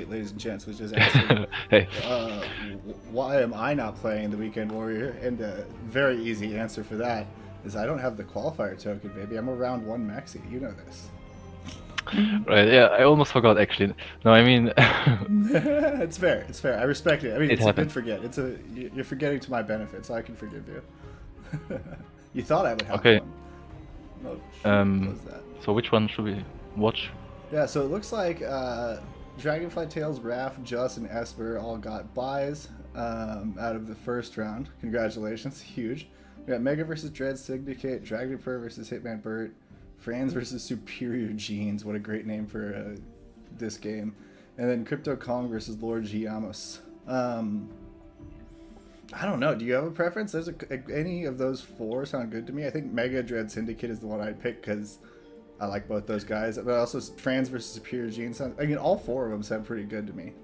debate, ladies and gents, was just asking, Hey. why am I not playing the Weekend Warrior? And a very easy answer for that is I don't have the qualifier token, baby. I'm a round 1 maxi. You know this. Right, yeah, I almost forgot actually. No, I mean, It's fair. It's fair. I respect it. I mean, it it's a good happened. forget. You're forgetting to my benefit, so I can forgive you. You thought I would have Okay. one. Oh, Um, close that. so which one should we watch? Yeah, so it looks like Dragonfly Tails, Raph, Just, and Esper all got buys out of the first round. Congratulations, huge. We got Mega versus Dread Syndicate, Dragonfur versus Hitman Bert, Franz versus Superior Genes. What a great name for this game. And then Crypto Kong versus Lord Giamos. I don't know. Do you have a preference? There's any of those four sound good to me. I think Mega Dread Syndicate is the one I'd pick because I like both those guys. But also Franz versus Superior Gene sound. I mean, all four of them sound pretty good to me.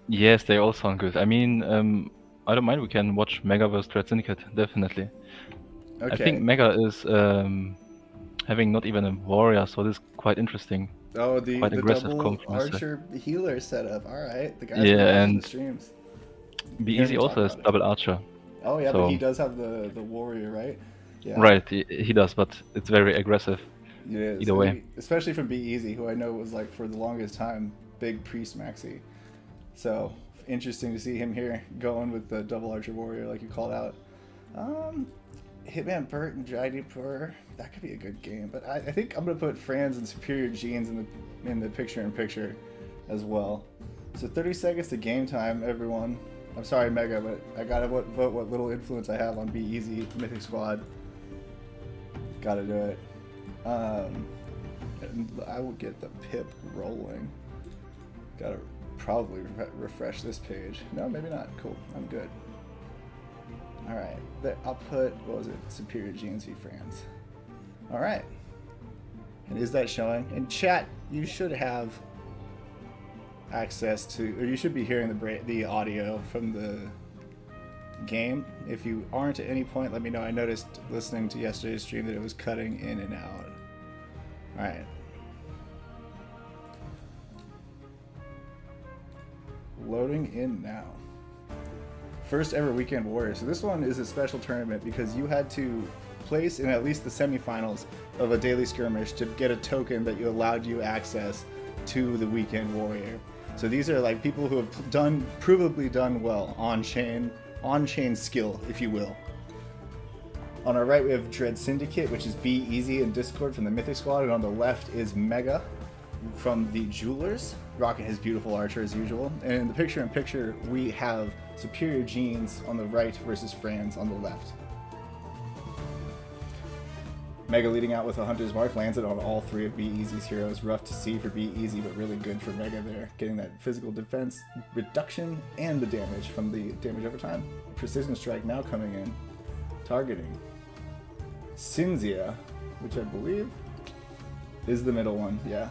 Yes, they all sound good. I mean, I don't mind. We can watch Mega vs. Dread Syndicate, definitely. Okay. I think Mega is having not even a warrior, so this is quite interesting. Oh, the Quite aggressive double comp from his side. archer healer setup. All right, the guys Yeah, who watch and the streams. Be Hear Easy me talk also has about it. double archer. Oh yeah, So- but he does have the warrior, right? Yeah. Right, he does, but it's very aggressive. It is. Either way. Especially from Be Easy, who I know was like for the longest time big priest maxi. So interesting to see him here going with the double archer warrior like you called out. Hitman Bert and Dragonfur, that could be a good game. But I think I'm gonna put Franz and Superior Genes in the picture as well. So 30 seconds to game time, everyone. I'm sorry, Mega, but I gotta vote what little influence I have on Be Easy Mythic Squad. Gotta do it. And I will get the pip rolling. Gotta probably refresh this page. No, maybe not. Cool. I'm good. Alright. I'll put, what was it? Superior Genes v Franz. Alright. And is that showing? In chat, you should have access to, or you should be hearing the audio from the game. If you aren't at any point, let me know. I noticed listening to yesterday's stream that it was cutting in and out. Alright. Loading in now. First ever Weekend Warrior. So this one is a special tournament because you had to place in at least the semifinals of a daily skirmish to get a token that you allowed you access to the Weekend Warrior. So these are like people who have provably done well on-chain skill, if you will. On our right we have Dread Syndicate, which is Be Easy in Discord from the Mythic Squad, and on the left is Mega from the Jewelers, rocking his beautiful archer as usual. And in the picture-in-picture we have Superior Genes on the right versus Franz on the left. Mega leading out with a Hunter's Mark, lands it on all three of Be Easy's heroes. Rough to see for Be Easy, but really good for Mega there. Getting that physical defense reduction and the damage from the damage over time. Precision Strike now coming in. Targeting Cinzia, which I believe is the middle one, yeah.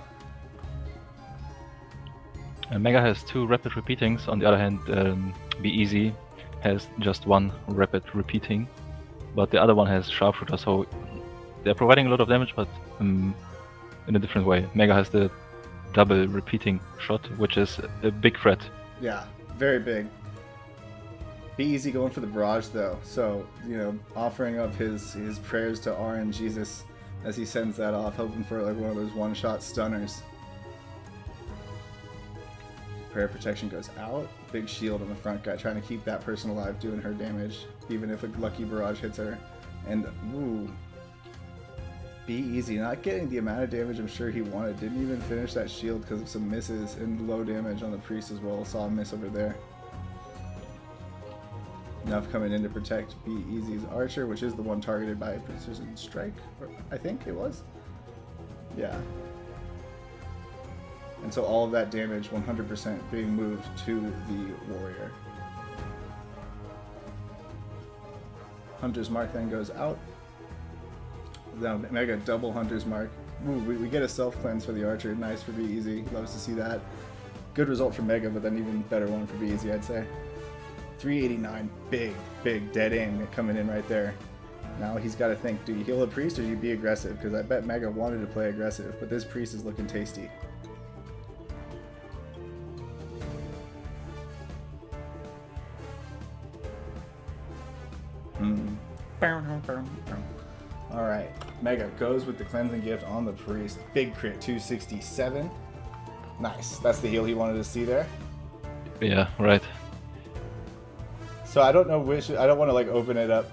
Mega has 2 rapid repeatings. On the other hand, Be Easy has just 1 rapid repeating, but the other one has sharpshooter, so they're providing a lot of damage, but in a different way. Mega has the double repeating shot, which is a big threat. Yeah, very big. Be Easy going for the barrage though, so offering up his prayers to RN Jesus as he sends that off, hoping for like one of those one-shot stunners. Prayer protection goes out. Big shield on the front guy, trying to keep that person alive, doing her damage, even if a lucky barrage hits her. And ooh, Be Easy not getting the amount of damage I'm sure he wanted. Didn't even finish that shield because of some misses and low damage on the priest as well. Saw a miss over there. Enough coming in to protect Be Easy's archer, which is the one targeted by Precision Strike, I think it was. Yeah. And so all of that damage, 100% being moved to the warrior. Hunter's Mark then goes out. Now Mega double Hunter's Mark. Ooh, we get a self-cleanse for the archer. Nice for Be Easy. Loves to see that. Good result for Mega, but then even better one for Be Easy, I'd say. 389. Big dead aim coming in right there. Now he's got to think, do you heal a priest or do you be aggressive? Because I bet Mega wanted to play aggressive, but this priest is looking tasty. All right, Mega goes with the cleansing gift on the priest. Big crit, 267. Nice. That's the heal he wanted to see there. Yeah, right. So I don't know which. I don't want to like open it up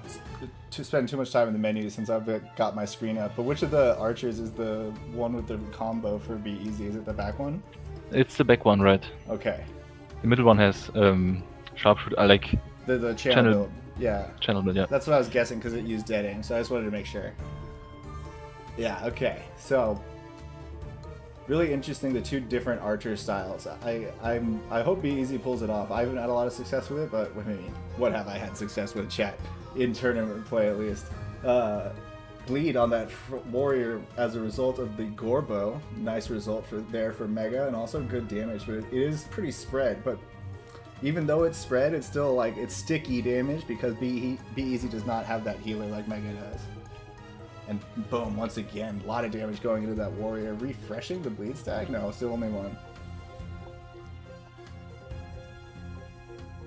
to spend too much time in the menu since I've got my screen up. But which of the archers is the one with the combo for Be Easy? Is it the back one? It's the back one, right? Okay. The middle one has sharpshooter. I like The channel build. Yeah. channel build. Yeah. That's what I was guessing because it used dead aim. So I just wanted to make sure. Yeah. Okay. So. Really interesting, the two different archer styles. I hope Be Easy pulls it off. I haven't had a lot of success with it, but I mean, what have I had success with, chat? In tournament play, at least. Bleed on that warrior as a result of the Gorbo. Nice result for Mega, and also good damage. But it is pretty spread. But even though it's spread, it's still like it's sticky damage because Be Easy does not have that healer like Mega does. And boom, once again, a lot of damage going into that warrior. Refreshing the bleed stack? No, still only one.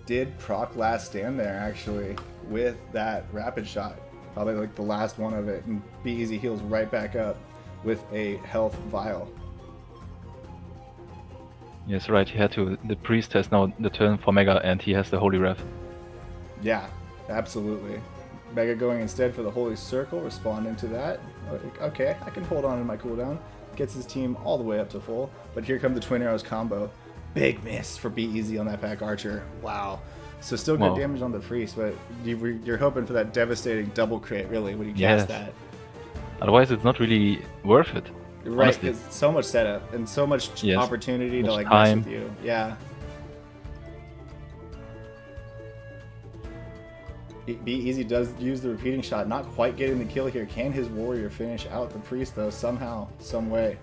Did proc last stand there, actually, with that rapid shot. Probably like the last one of it. And Be Easy heals right back up with a health vial. Yes, right. He had to. The priest has now the turn for Mega, and he has the Holy Rev. Yeah, absolutely. Mega going instead for the Holy Circle, responding to that. Okay, I can hold on to my cooldown. Gets his team all the way up to full. But here come the Twin Arrows combo. Big miss for Be Easy on that back archer. Wow. So still good damage on the priest, but you're hoping for that devastating double crit, really, when you cast that. Otherwise, it's not really worth it. Right, because so much setup and so much opportunity to like mess with you. Yeah. Be Easy does use the repeating shot, not quite getting the kill here. Can his warrior finish out the priest though somehow, some way?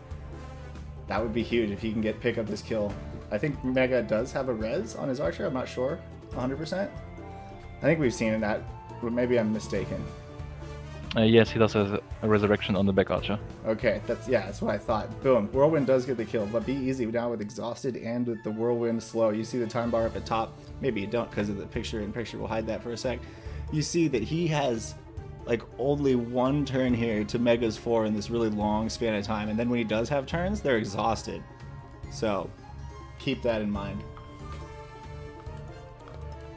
That would be huge if he can pick up this kill. I think Mega does have a res on his archer. I'm not sure, 100%. I think we've seen that, but maybe I'm mistaken. Yes, he does have a resurrection on the back archer. Okay, that's what I thought. Boom, Whirlwind does get the kill, but Be Easy now with Exhausted and with the Whirlwind slow. You see the time bar up at top. Maybe you don't because of the picture-in-picture. We'll hide that for a sec. You see that he has like only one turn here to Mega's 4 in this really long span of time, and then when he does have turns, they're exhausted. So keep that in mind.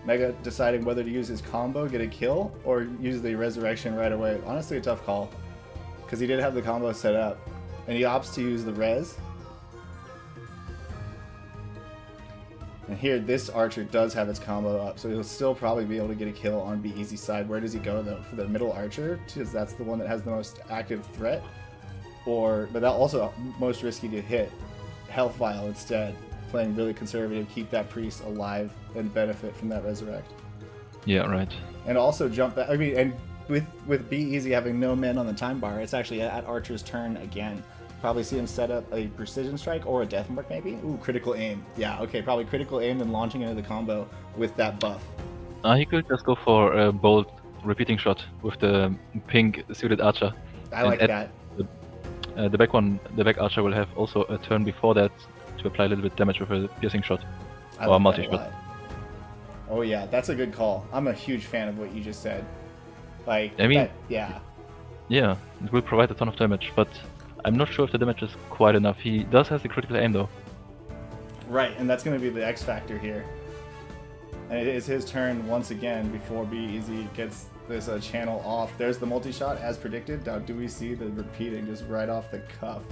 Mega deciding whether to use his combo, get a kill, or use the resurrection right away. Honestly, a tough call because he did have the combo set up, and he opts to use the res. And here, this archer does have its combo up, so he'll still probably be able to get a kill on Be Easy's side. Where does he go, though? For the middle archer, because that's the one that has the most active threat? But that also most risky to hit. Health Vial instead. Playing really conservative, keep that priest alive and benefit from that resurrect. Yeah, right. And also jump back. I mean, and with Be Easy having no men on the time bar, it's actually at Archer's turn again. Probably see him set up a precision strike or a death mark maybe. Ooh, critical aim. Yeah, okay, probably critical aim and launching into the combo with that buff. He could just go for a bold repeating shot with the pink suited archer. I like that. The back archer will have also a turn before that to apply a little bit damage with a piercing shot or a multi-shot. Oh yeah, that's a good call. I'm a huge fan of what you just said. Like, I mean, yeah, it will provide a ton of damage, but I'm not sure if the damage is quite enough. He does have the critical aim though. Right, and that's going to be the X factor here. And it is his turn once again before Be Easy gets this channel off. There's the multi-shot as predicted. Now do we see the repeating just right off the cuff?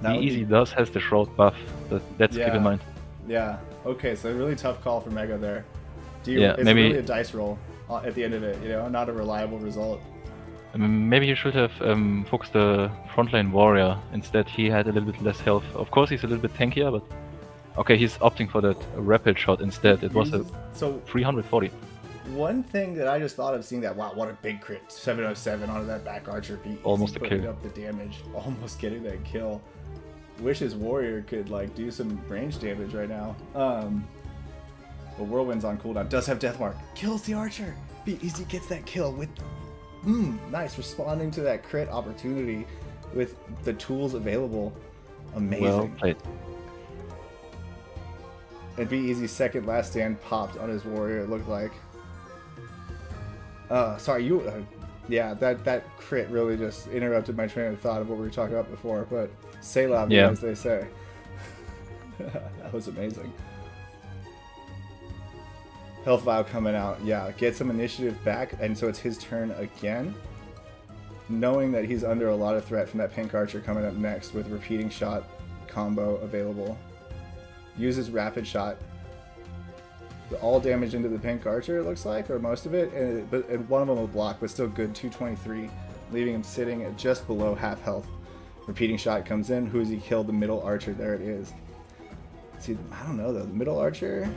Be Easy does has the Shroud buff, but that's keep in mind. Yeah, okay, so a really tough call for Mega there. It's maybe really a dice roll at the end of it, not a reliable result. Maybe he should have focused the frontline warrior. Instead, he had a little bit less health. Of course, he's a little bit tankier, but okay, he's opting for that rapid shot instead. It was a 340. One thing that I just thought of seeing that, wow, what a big crit. 707 onto that back archer. Be almost a kill. Putting up the damage, almost getting that kill. Wish his warrior could like do some range damage right now. But Whirlwind's on cooldown. Does have death mark. Kills the archer. Be Easy gets that kill with. Nice, responding to that crit opportunity with the tools available. Amazing. Well played. And Be Easy's second last stand popped on his warrior, it looked like. Sorry, you. Yeah, that crit really just interrupted my train of thought of what we were talking about before. But c'est la vie, Yeah. as they say. That was amazing. Health Vial coming out. Yeah, get some initiative back, and so it's his turn again. Knowing that he's under a lot of threat from that pink archer coming up next with repeating shot combo available. Uses rapid shot. All damage into the pink archer, it looks like, or most of it, and one of them will block, but still good, 223, leaving him sitting at just below half health. Repeating shot comes in. Who has he killed? The middle archer. There it is. See, I don't know though. The middle archer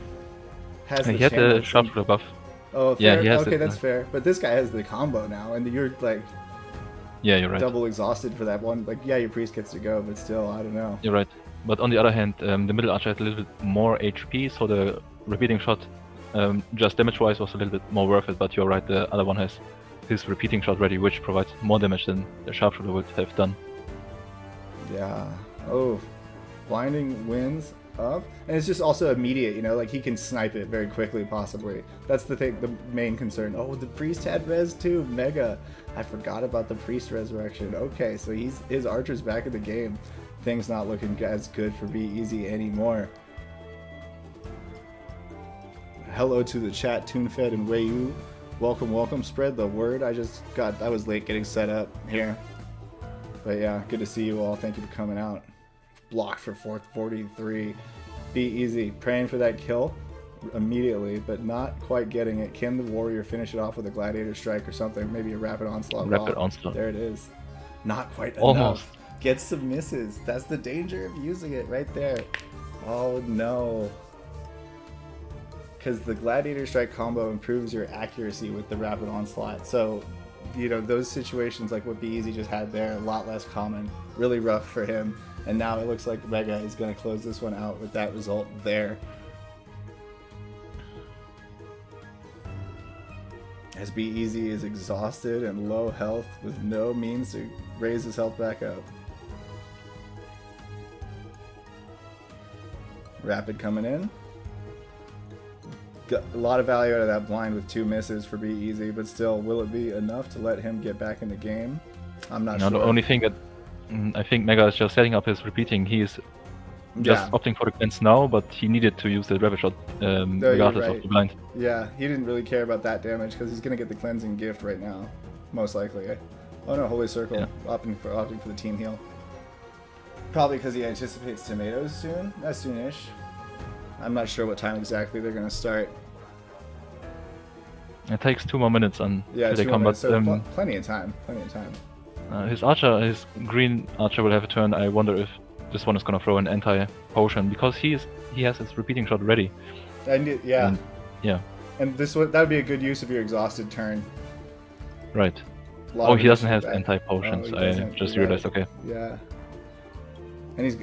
has He had the sharpshooter buff. Oh, fair. Yeah, he has okay, it. that's fair. But this guy has the combo now, and you're like Yeah, you're right. double exhausted for that one. Like, yeah, your priest gets to go, but still, I don't know. You're right. But on the other hand, the middle archer had a little bit more HP, so the repeating shot, just damage-wise, was a little bit more worth it. But you're right, the other one has his repeating shot ready, which provides more damage than the sharpshooter would have done. Yeah. Oh, blinding winds up, and it's just also immediate. You know, like he can snipe it very quickly, possibly. That's the thing, the main concern. Oh, the priest had res too. Mega. I forgot about the priest resurrection. Okay, so his archer's back in the game. Things not looking as good for Be Easy anymore. Hello to the chat, TuneFed and Wayu. Welcome, welcome. Spread the word. I was late getting set up here. But yeah, good to see you all. Thank you for coming out. Block for 443. Be Easy. Praying for that kill immediately, but not quite getting it. Can the warrior finish it off with a gladiator strike or something? Maybe a rapid onslaught. Rapid onslaught. There it is. Not quite Almost. enough. Gets some misses. That's the danger of using it right there. Oh no. Because the gladiator strike combo improves your accuracy with the rapid onslaught. So, you know, those situations like what Be Easy just had there, a lot less common. Really rough for him. And now it looks like Mega is going to close this one out with that result there. As Be Easy is exhausted and low health with no means to raise his health back up. Rapid coming in. Got a lot of value out of that blind with 2 misses for Be Easy, but still, will it be enough to let him get back in the game? I'm not sure. The only thing that I think Mega is just setting up his repeating. He's just opting for the cleanse now, but he needed to use the rapid shot regardless of the blind. Yeah, he didn't really care about that damage because he's going to get the cleansing gift right now, most likely. Oh no, Holy Circle, opting for the team heal. Probably because he anticipates tomatoes soon, soonish. I'm not sure what time exactly they're going to start. It takes 2 more minutes until they come, but so plenty of time. His archer, his green archer, will have a turn. I wonder if this one is gonna throw an anti-potion because he has his repeating shot ready. And yeah. And that would be a good use of your exhausted turn. Right. Oh, he doesn't have anti-potions. I just realized. Okay. Yeah. And he's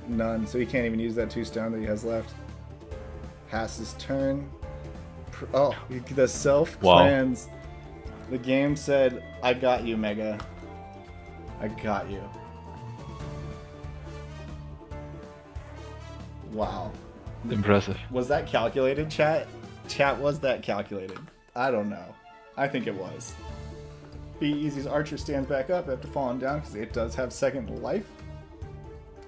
none. So he can't even use that 2 stone that he has left. Pass his turn. Oh, the self-cleanse. Wow. The game said, "I got you, Mega. I got you." Wow. Impressive. Was that calculated, chat? Chat, was that calculated? I don't know. I think it was. Be Easy's archer stands back up after falling down because it does have second life.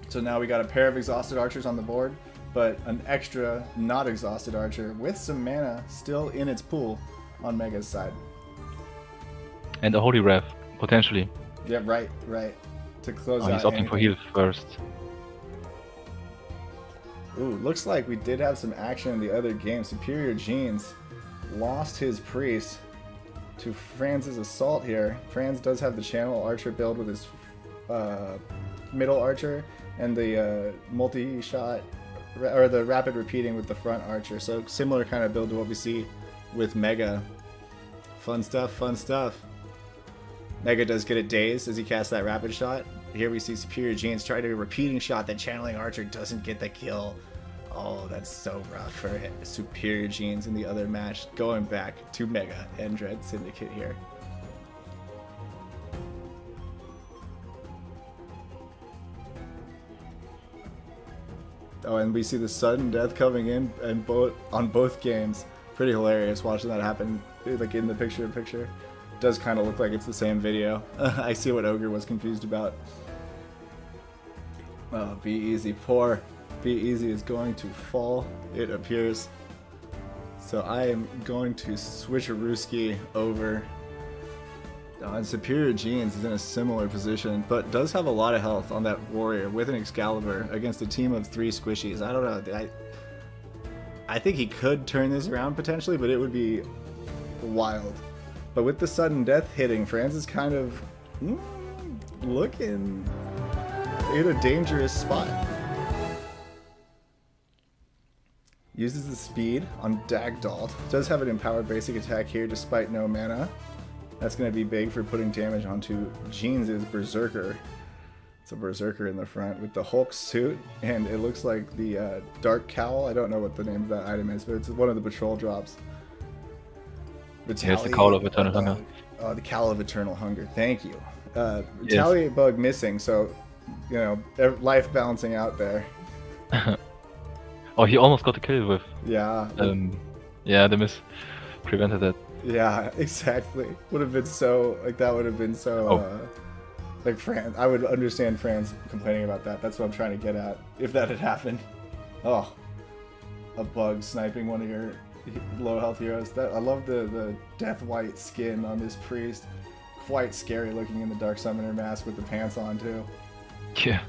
So now we got a pair of exhausted archers on the board, but an extra not exhausted archer with some mana still in its pool on Mega's side. And a Holy Wrath, potentially. Yeah, right. To close out. He's opting for heal first. Ooh, looks like we did have some action in the other game. Superior Genes lost his priest to Franz's assault here. Franz does have the channel archer build with his middle archer and the multi-shot or the rapid repeating with the front archer. So similar kind of build to what we see with Mega. Fun stuff. Mega does get a daze as he casts that rapid shot. Here we see Superior Genes try to a repeating shot. That channeling archer doesn't get the kill. Oh, that's so rough for Superior Genes in the other match. Going back to Mega and Dread Syndicate here. Oh, and we see the sudden death coming in and on both games. Pretty hilarious watching that happen, like in the picture-in-picture. Does kind of look like it's the same video. I see what Ogre was confused about. Oh, Be Easy. Poor Be Easy is going to fall, it appears. So I am going to switcherooski over. And Superior Genes is in a similar position, but does have a lot of health on that warrior with an Excalibur against a team of 3 squishies. I don't know. I think he could turn this around potentially, but it would be wild. But with the sudden death hitting, Franz is kind of looking in a dangerous spot. Uses the speed on Dagdoll. Does have an empowered basic attack here despite no mana. That's going to be big for putting damage onto Jeans' Berserker. It's a Berserker in the front with the Hulk suit, and it looks like the Dark Cowl. I don't know what the name of that item is, but it's one of the patrol drops. Yes, the Cowl of Eternal Hunger. The Cowl of Eternal Hunger. Thank you. Retaliate bug missing, so you know, life balancing out there. Oh, he almost got a kill with. Yeah. Yeah, the miss prevented that. Yeah, exactly. Would have been so like that. Would have been so like Franz. I would understand Franz complaining about that. That's what I'm trying to get at. If that had happened, oh, a bug sniping one of your low health heroes. That I love the death white skin on this priest. Quite scary looking in the Dark Summoner mask with the pants on too. Yeah.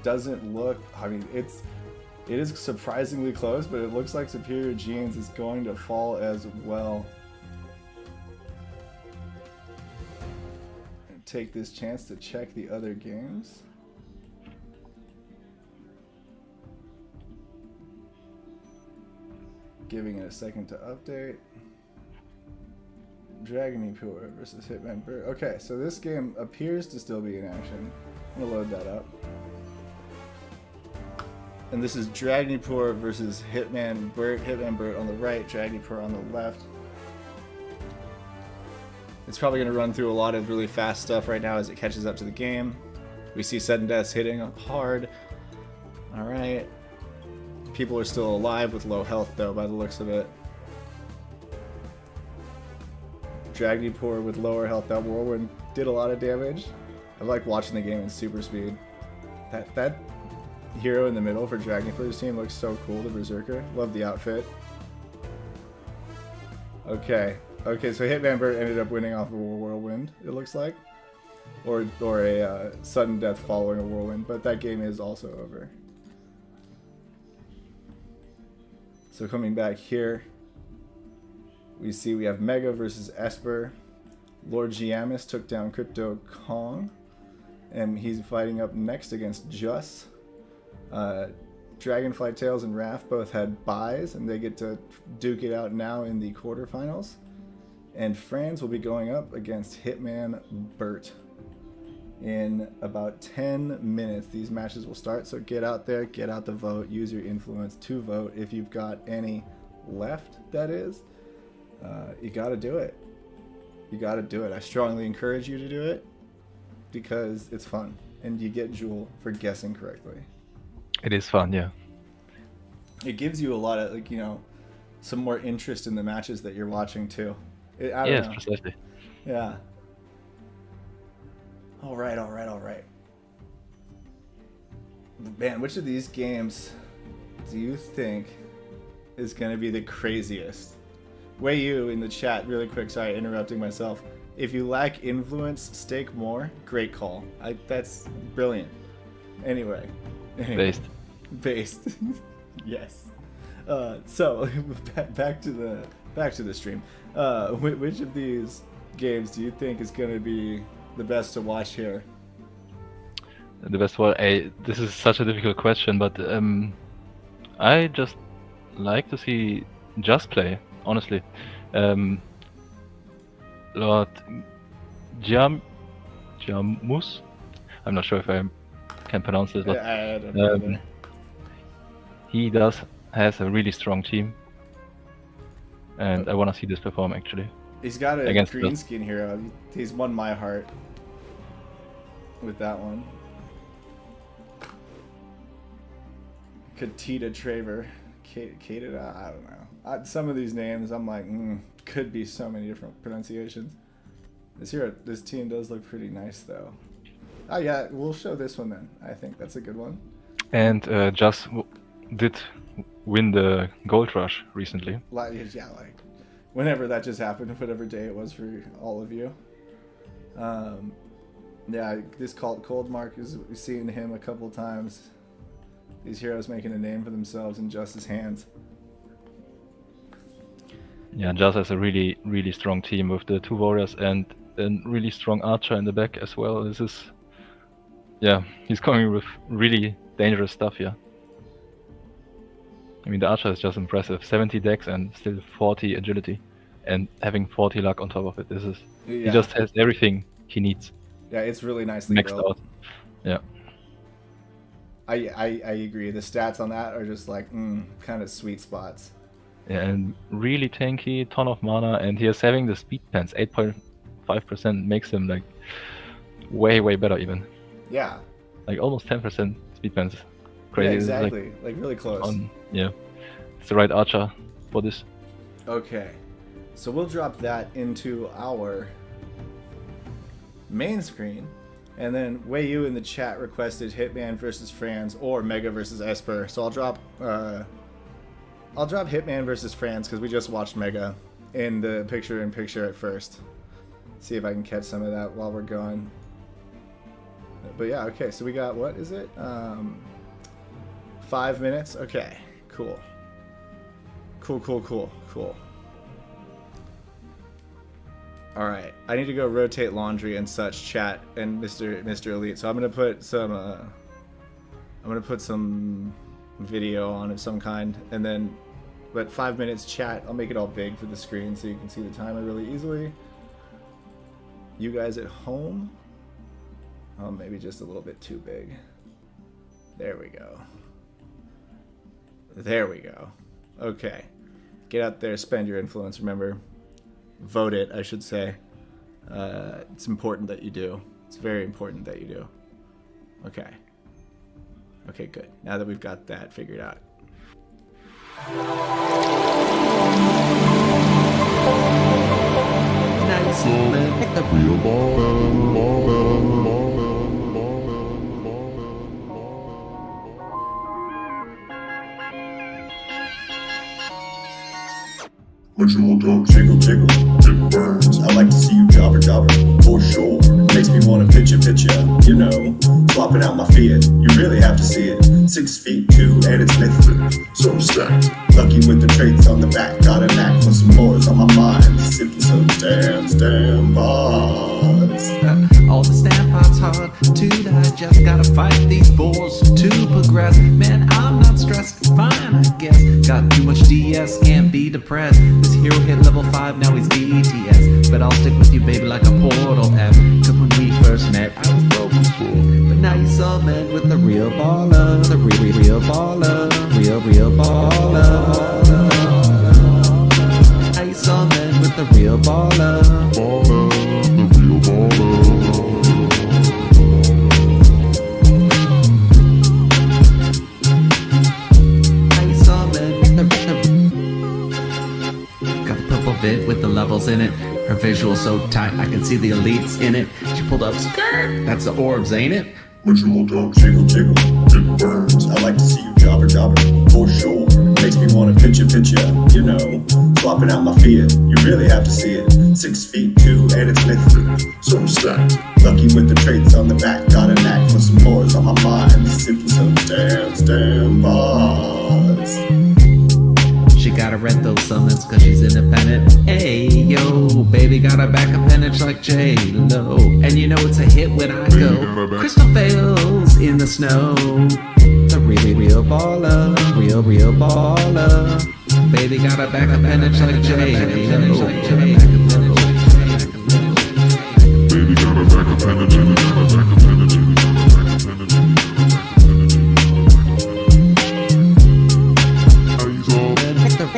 Doesn't look. I mean, it is surprisingly close, but it looks like Superior Genes is going to fall as well. And take this chance to check the other games. Giving it a second to update. Dragony Pure versus Hitman Bird. Okay, so this game appears to still be in action. I'm gonna load that up. And this is Dragnipur versus Hitman Burt. Hitman Burt on the right, Dragnipur on the left. It's probably going to run through a lot of really fast stuff right now as it catches up to the game. We see sudden deaths hitting hard. Alright. People are still alive with low health though, by the looks of it. Dragnipur with lower health. That whirlwind did a lot of damage. I like watching the game in super speed. That hero in the middle for Dragnipur's team looks so cool, the Berserker. Love the outfit. Okay, so Hitman Burt ended up winning off of a whirlwind, it looks like. Or a sudden death following a whirlwind, but that game is also over. So coming back here, we have Mega versus Esper. Lord Giamis took down Crypto Kong, and he's fighting up next against Juss. Dragonfly Tails and Raph both had buys, and they get to duke it out now in the quarterfinals. And Franz will be going up against Hitman Burt in about 10 minutes. These matches will start, so get out there, get out the vote, use your influence to vote if you've got any left, that is. You gotta do it. You gotta do it. I strongly encourage you to do it because it's fun, and you get Jewel for guessing correctly. It is fun, yeah. It gives you a lot of, like, you know, some more interest in the matches that you're watching too. I don't Yes, know. precisely. Yeah. All right. Man, which of these games do you think is going to be the craziest? Weigh you in the chat really quick. Sorry, interrupting myself. If you lack influence, stake more. Great call. That's brilliant. Anyway. Based. Yes. So back to the stream. Which of these games do you think is going to be the best to watch here? The best one. This is such a difficult question, but I just like to see Just play. Honestly, Lord Jamus. I'm not sure if I can pronounce it. But, I don't know either. He has a really strong team, and I want to see this perform actually. He's got a against green skin hero. He's won my heart with that one. Katita Traver. Kadida, I don't know. Some of these names, I'm like, could be so many different pronunciations. This team does look pretty nice, though. Oh yeah, we'll show this one then. I think that's a good one. And Just did win the Gold Rush recently. Like whenever that just happened, whatever day it was for all of you. Yeah, this Cold Mark we've seen him a couple times. These heroes making a name for themselves in Just's hands. Yeah, Just has a really, really strong team with the 2 warriors and a really strong archer in the back as well. This is, yeah, he's coming with really dangerous stuff here. I mean, the archer is just impressive. 70 dex and still 40 agility, and having 40 luck on top of it. This is, he just has everything he needs. Yeah, it's really nicely maxed built. out. Yeah. I agree. The stats on that are just like kind of sweet spots. Yeah, and really tanky, ton of mana, and he is having the speed pants. 8.5% makes him like way better even. Yeah. Like almost 10% speed pants. Crazy. Yeah, exactly. Like really close. Yeah. It's the right archer for this. Okay. So we'll drop that into our main screen. And then Wei Yu in the chat requested Hitman versus Franz or Mega versus Esper. So I'll drop Hitman versus Franz because we just watched Mega in the picture-in-picture at first. See if I can catch some of that while we're going. But yeah, okay. So we got, what is it? 5 minutes. Okay. Cool. Cool. All right, I need to go rotate laundry and such, chat and Mr. Elite. So I'm gonna put some video on of some kind, and then, but 5 minutes chat. I'll make it all big for the screen so you can see the timer really easily. You guys at home? Oh, maybe just a little bit too big. There we go. There we go. Okay, get out there, spend your influence. Remember. Vote it, I should say. It's important that you do. It's very important that you do. Okay. Okay, good. Now that we've got that figured out. Bunch of little dog jiggle, it burns. I like to see you jobber, for sure. Makes me wanna pitch ya, you know. Swapping out my Fiat, you really have to see it. 6 feet 2 and it's mythic, so I'm stacked. Lucky with the traits on the back, got a knack for some moors on my mind. Sipping some damn bars. All the stamp parts hard to digest. Gotta fight these bores to progress. Man, I'm not stressed, fine I guess. Got too much DS, can't be depressed. This hero hit level 5, now he's DTS. But I'll stick with you baby like a Portal F. Cause when we first met, I was broken full. But now you summoned with the real baller. The real baller. Real baller. Now you summoned with the real baller. The real baller. With the levels in it, her visual so tight I can see the elites in it. She pulled up skirt, that's the orbs, ain't it? Bunch of little dog jiggle, it burns. I like to see you jobber, for sure. Makes me wanna pitch ya, you know. Swapping out my Fiat, you really have to see it. 6 feet 2 and it's mythic, so I'm stacked. Lucky with the traits on the back, got a knack for some moors on my mind. Sipping some damn bars. She gotta rent those summons cause she's independent. Hey yo, baby got a back appendage like J-Lo. And you know it's a hit when I go. Crystal veils in the snow. The real baller, real baller. Baby got a back appendage like J-Lo. Baby got a back appendage.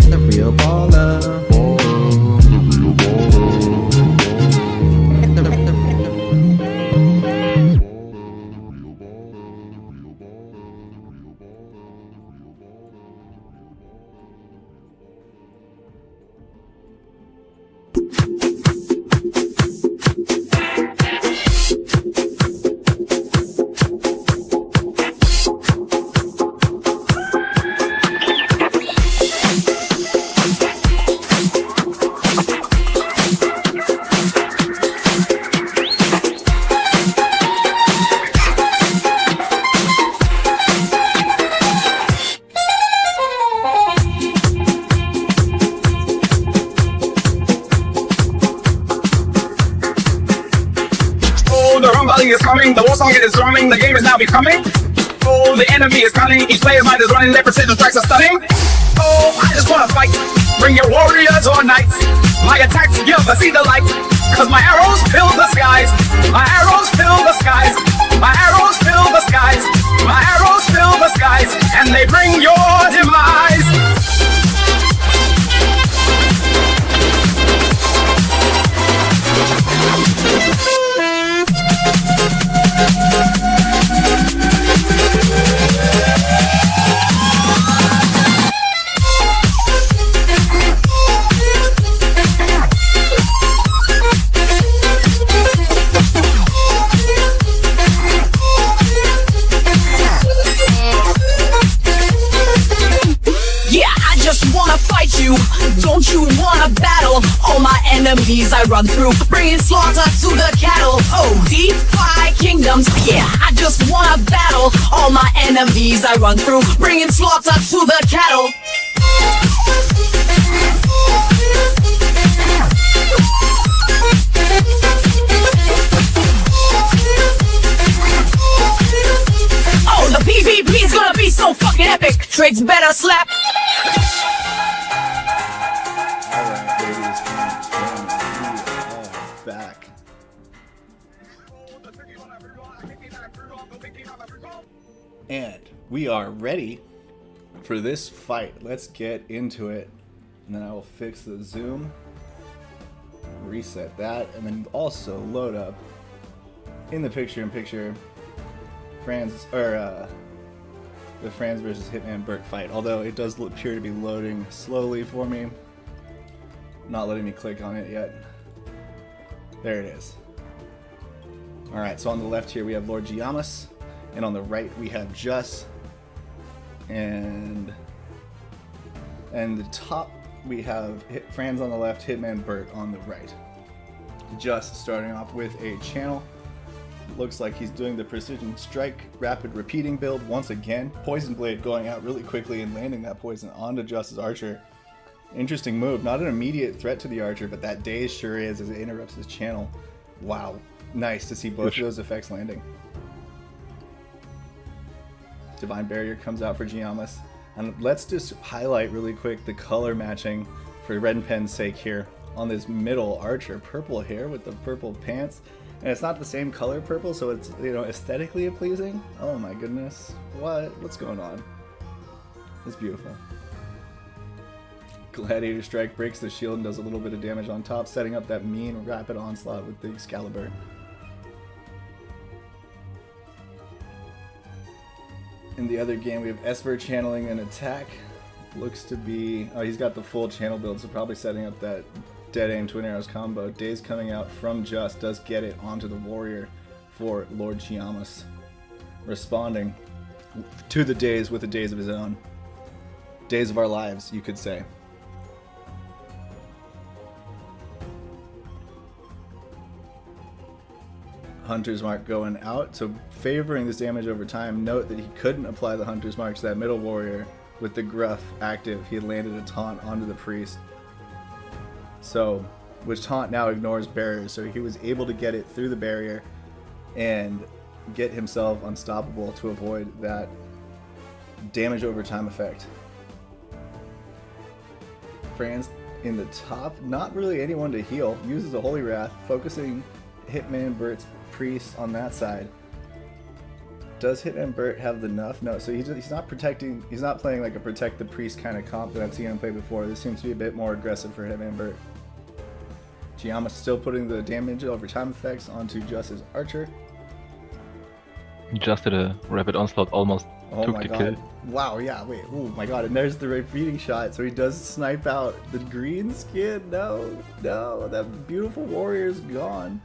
The real baller. The real baller. is drumming, the game is now becoming. Oh, the enemy is cunning, each player's mind is running, their precision strikes are stunning. Oh, I just wanna fight, bring your warriors or knights. My attacks give us see the light, cause my arrows fill the skies. My arrows fill the skies. My arrows fill the skies. My arrows fill the skies, and they bring your demise. Don't you wanna battle? All my enemies I run through, bringing slaughter to the cattle. Oh, DeFi Kingdoms, yeah, I just wanna battle. All my enemies I run through, bringing slaughter to the cattle. Oh, the PvP is gonna be so fucking epic. Trades better slap. Back. And we are ready for this fight. Let's get into it. And then I will fix the zoom, reset that, and then also load up in the picture-in-picture the Franz versus Hitman Burke fight. Although it does appear to be loading slowly for me. Not letting me click on it yet. There it is. Alright, so on the left here we have Lord Giamas, and on the right we have Just, and the top we have Franz on the left, Hitman Burt on the right. Just starting off with a channel. Looks like he's doing the precision strike rapid repeating build once again. Poison Blade going out really quickly and landing that poison onto Just's archer. Interesting move. Not an immediate threat to the archer, but that daze sure is as it interrupts his channel. Wow. Nice to see both of those effects landing. Divine Barrier comes out for Giamas. And let's just highlight really quick the color matching for Red Pen's sake here. On this middle archer, purple hair with the purple pants. And it's not the same color purple, so it's, you know, aesthetically pleasing. Oh my goodness. What's going on? It's beautiful. Gladiator Strike breaks the shield and does a little bit of damage on top, setting up that mean rapid onslaught with the Excalibur. In the other game, we have Esper channeling an attack. Looks to be... oh, he's got the full channel build, so probably setting up that dead aim twin arrows combo. Daze coming out from Just does get it onto the warrior for Lord Giamas. Responding to the daze with a daze of his own. Days of our lives, you could say. Hunter's Mark going out, so favoring this damage over time. Note that he couldn't apply the Hunter's Mark to that middle warrior with the Gruff active. He had landed a taunt onto the priest. So, which taunt now ignores barriers, so he was able to get it through the barrier and get himself unstoppable to avoid that damage over time effect. Franz in the top, not really anyone to heal, uses a Holy Wrath, focusing Hitman Burt's priest on that side. Does Hitman Burt have the enough? No, so he's not protecting, he's not playing like a protect the priest kind of comp that I've seen him play before. This seems to be a bit more aggressive for Hitman Burt. Giamas still putting the damage over time effects onto Just's archer. Just did a rapid onslaught, almost Oh took my the god. kill. Wow, yeah, wait, oh my god, and there's the repeating shot, so he does snipe out the green skin. No, that beautiful warrior's gone.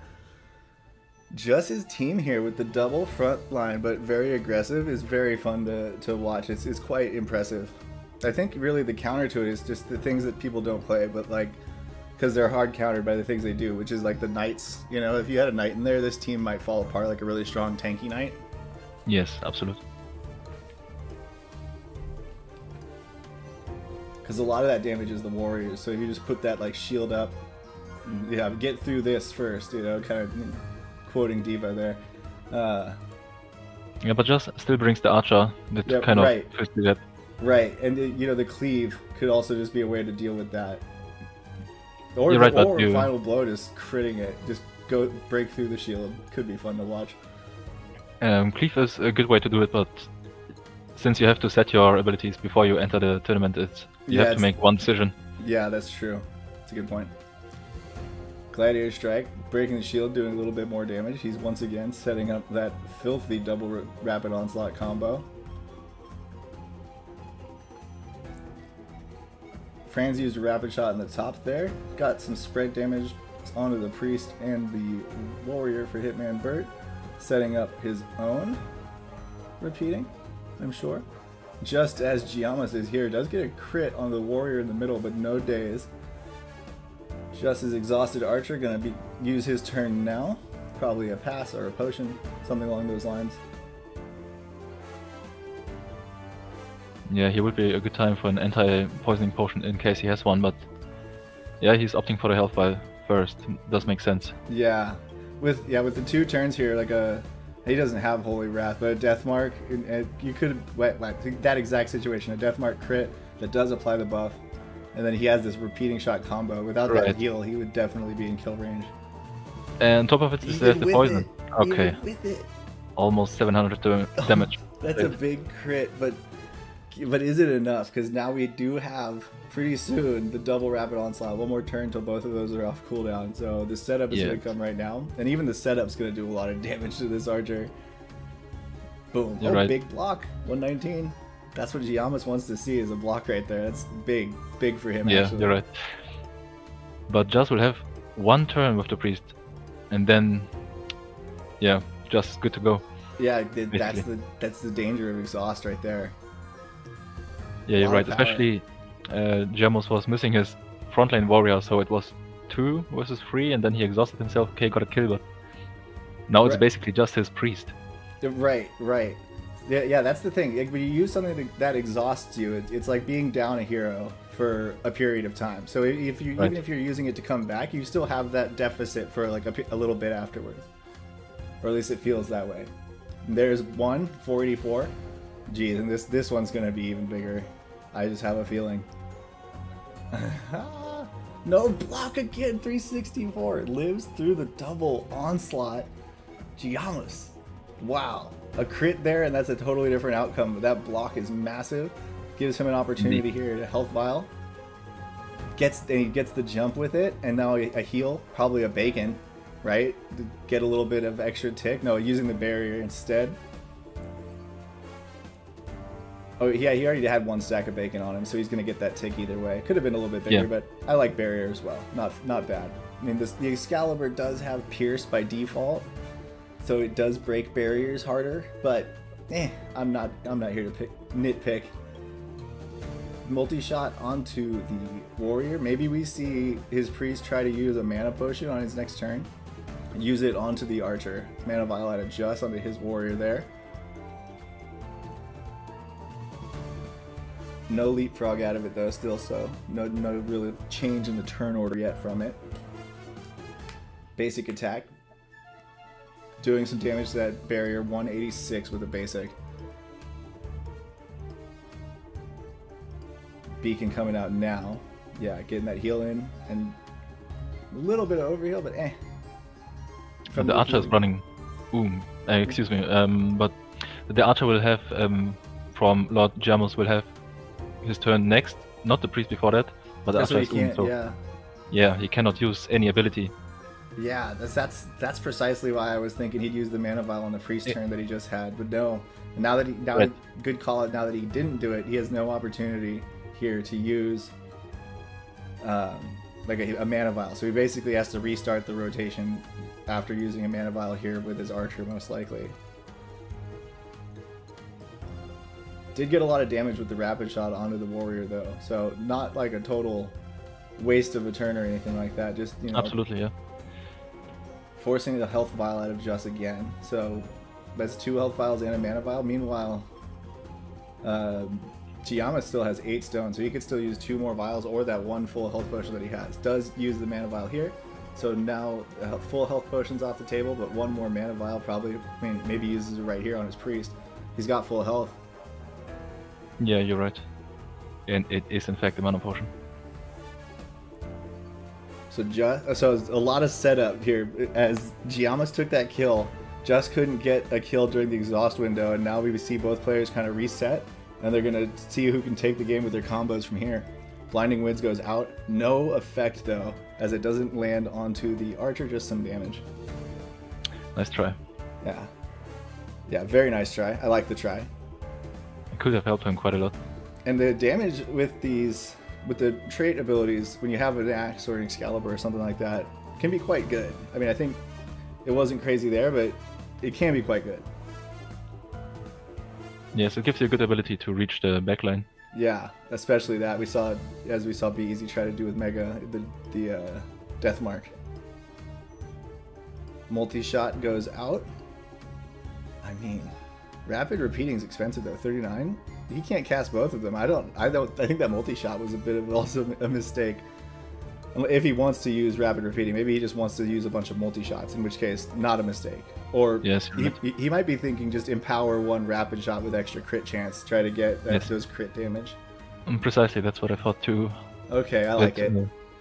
Just his team here with the double front line, but very aggressive, is very fun to watch. It's quite impressive. I think really the counter to it is just the things that people don't play, but like, because they're hard countered by the things they do, which is like the knights. You know, if you had a knight in there, this team might fall apart like a really strong tanky knight. Yes, absolutely. Because a lot of that damage is the warriors, so if you just put that like shield up, yeah, get through this first, you know, kind of quoting Diva there. Yeah, but just still brings the archer that Yeah, kind right. of fills the gap. Right, and you know, the cleave could also just be a way to deal with that. Or, You're right, but or you- final blow, just critting it, just go break through the shield. Could be fun to watch. Cleave is a good way to do it, but since you have to set your abilities before you enter the tournament, you Yeah, have to make one decision. Yeah, that's true. That's a good point. Gladiator Strike, breaking the shield, doing a little bit more damage. He's once again setting up that filthy double rapid onslaught combo. Franz used a rapid shot in the top there. Got some spread damage onto the priest and the warrior for Hitman Bert. Setting up his own repeating, I'm sure. Just as Giamas is here, does get a crit on the warrior in the middle, but no daze. Just as exhausted archer gonna use his turn now. Probably a pass or a potion, something along those lines. Yeah, he would be a good time for an anti-poisoning potion in case he has one, but yeah, he's opting for the health vial first. Does make sense. Yeah, with the 2 turns here, like he doesn't have Holy Wrath, but a Death Mark, you could that exact situation, a Death Mark crit that does apply the buff, and then he has this repeating shot combo. Without that Right. heal, he would definitely be in kill range. And on top of it, there's the poison. Okay, With it. almost 700 damage. That's a big crit, but is it enough? Because now we do have pretty soon the double rapid onslaught. One more turn until both of those are off cooldown. So the setup is Yeah. going to come right now, and even the setup's going to do a lot of damage to this archer. Boom! You're right. Big block, 119. That's what Giamas wants to see, is a block right there. That's big for him. Yeah, actually. you're right. But Just will have one turn with the priest, and then yeah, just good to go. Yeah, Basically. that's the danger of exhaust right there. Yeah, you're Lot right. of power. Especially Giamus was missing his frontline warrior, so it was 2 versus 3, and then he exhausted himself. Okay, got a kill, but now it's Right. basically just his priest. Right. Yeah, that's the thing. Like, when you use something that exhausts you, it's like being down a hero for a period of time. So if you Right. even if you're using it to come back, you still have that deficit for like a little bit afterwards, or at least it feels that way. There's 484. Geez, and this one's gonna be even bigger. I just have a feeling. No block again. 364. It lives through the double onslaught. Giamas. Wow. A crit there, and that's a totally different outcome. But that block is massive. Gives him an opportunity here to health vial. He gets the jump with it, and now a heal, probably a bacon, right? To get a little bit of extra tick. No, using the barrier instead. Oh yeah, he already had 1 stack of bacon on him, so he's gonna get that tick either way. Could have been a little bit bigger, Yeah. but I like barrier as well. Not bad. I mean, the Excalibur does have pierce by default, so it does break barriers harder. But I'm not here to nitpick. Multi-shot onto the warrior. Maybe we see his priest try to use a mana potion on his next turn. Use it onto the archer. Mana vial at adjust onto his warrior there. No leapfrog out of it though, still, so no really change in the turn order yet from it. Basic attack. Doing some damage to that barrier, 186 with a basic. Beacon coming out now. Yeah, getting that heal in, and a little bit of overheal, but And the archer is running. Excuse me. But the archer will have from Lord Giamus will have his turn next, not the priest before that, but the That's archer what is he can't. so yeah, he cannot use any ability. Yeah, that's precisely why I was thinking he'd use the mana vial on the priest turn that he just had, but no. Now that Right. good call it. Now that he didn't do it, he has no opportunity here to use like a mana vial. So he basically has to restart the rotation after using a mana vial here with his archer, most likely. Did get a lot of damage with the rapid shot onto the warrior though, so not like a total waste of a turn or anything like that. Just, you know, Absolutely, yeah. forcing the health vial out of Just again. So that's 2 health vials and a mana vial. Meanwhile, Giamas still has 8 stones, so he could still use 2 more vials or that 1 full health potion that he has. Does use the mana vial here. So now full health potions off the table, but one more mana vial probably. I mean, maybe he uses it right here on his priest. He's got full health. Yeah, you're right. And it is in fact a mana potion. So so a lot of setup here as Giamas took that kill. Just couldn't get a kill during the exhaust window, and now we see both players kind of reset, and they're gonna see who can take the game with their combos from here. Blinding Winds goes out, no effect though, as it doesn't land onto the archer, just some damage. Nice try. Yeah, very nice try. I like the try. I could have helped him quite a lot. And the damage with the trait abilities, when you have an axe or an Excalibur or something like that, can be quite good. I mean, I think it wasn't crazy there, but it can be quite good. Yes, it gives you a good ability to reach the backline. Yeah, especially that we saw Be Easy try to do with Mega, the Death Mark. Multi-shot goes out. I mean, rapid repeating is expensive though, 39. He can't cast both of them. I think that multi-shot was a bit of also a mistake. If he wants to use rapid repeating, maybe he just wants to use a bunch of multi-shots, in which case, not a mistake. Or yes, he might be thinking just empower one rapid shot with extra crit chance, try to get those crit damage. Precisely, that's what I thought too. Okay, I like it.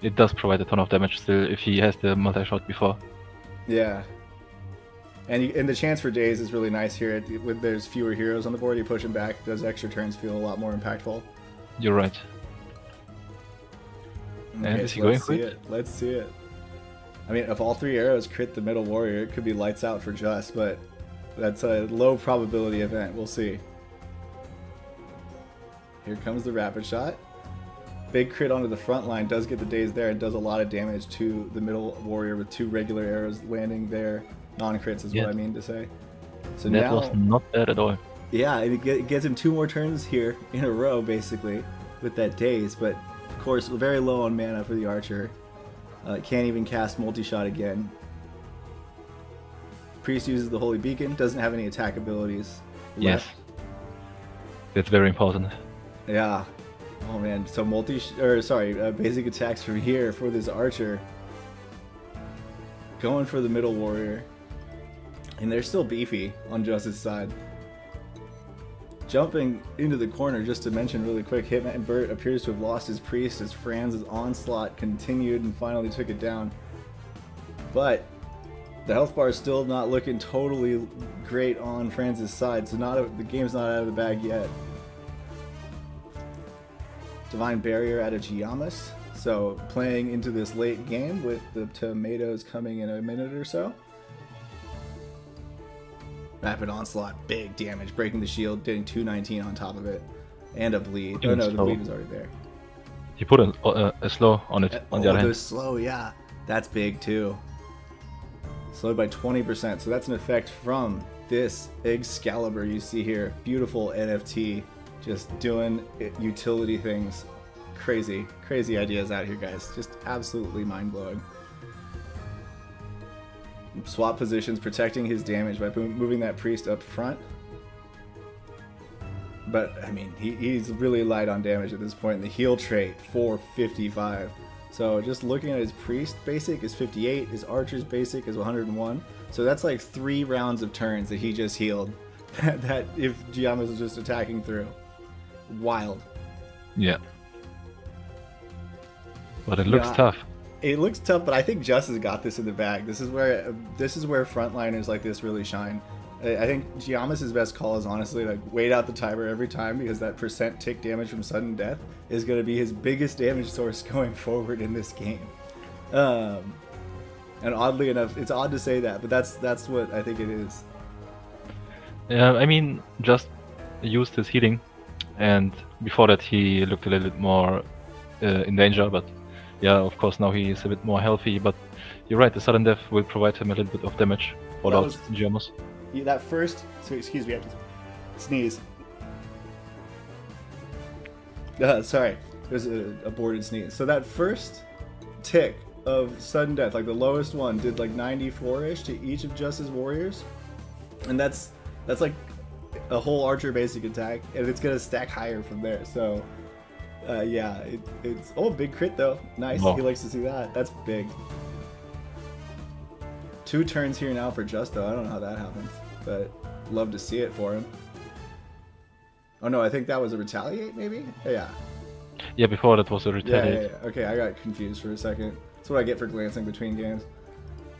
It does provide a ton of damage still if he has the multi-shot before. Yeah. And the chance for days is really nice here. When there's fewer heroes on the board, you push him back. Those extra turns feel a lot more impactful. You're right. Okay, and is he going for it? Let's see it. I mean, if all 3 arrows crit the middle warrior, it could be lights out for Just, but that's a low probability event. We'll see. Here comes the rapid shot. Big crit onto the front line, does get the daze there, and does a lot of damage to the middle warrior with 2 regular arrows landing there. Non-crits is what I mean to say. So that now, was not bad at all. Yeah, it gets him 2 more turns here in a row, basically, with that daze, but of course, very low on mana for the archer. Can't even cast multi-shot again. Priest uses the Holy Beacon, doesn't have any attack abilities left. Yes. That's very important. Yeah. Oh man, so basic attacks from here for this archer. Going for the middle warrior. And they're still beefy on Just's side. Jumping into the corner, just to mention really quick, Hitman Burt appears to have lost his priest as Franz's onslaught continued and finally took it down. But the health bar is still not looking totally great on Franz's side, so the game's not out of the bag yet. Divine Barrier out of Giamas, so playing into this late game with the tomatoes coming in a minute or so. Rapid Onslaught, big damage, breaking the shield, getting 219 on top of it, and a bleed. Oh no, the bleed was already there. He put a slow on it on the other hand. Slow, yeah. That's big too. Slowed by 20%, so that's an effect from this Excalibur you see here. Beautiful NFT, just doing utility things. Crazy ideas out here, guys. Just absolutely mind-blowing. Swap positions, protecting his damage by moving that priest up front. But, I mean, he's really light on damage at this point. The heal trait, 455. So just looking at his priest basic is 58, his archer's basic is 101. So that's like 3 rounds of turns that he just healed. that if Giamas was just attacking through. Wild. Yeah. But it looks tough. It looks tough, but I think Just has got this in the bag. This is where frontliners like this really shine. I think Giamas' best call is honestly like wait out the timer every time, because that % tick damage from sudden death is going to be his biggest damage source going forward in this game. And oddly enough, it's odd to say that, but that's what I think it is. Yeah, I mean, Just used his healing, and before that he looked a little bit more in danger, but yeah, of course now he is a bit more healthy, but you're right, the sudden death will provide him a little bit of damage without Giamas. That first, so excuse me, I have to sneeze. Sorry, there's an aborted sneeze. So that first tick of sudden death, like the lowest one, did like 94-ish to each of Just's warriors, and that's like a whole archer basic attack, and it's gonna stack higher from there. So yeah, it's big crit though. Nice. Oh. He likes to see that. That's big. 2 turns here now for Just, though. I don't know how that happens, but love to see it for him. Oh no, I think that was a retaliate, maybe? Yeah. Yeah, before that was a retaliate. Yeah. Okay, I got confused for a second. That's what I get for glancing between games.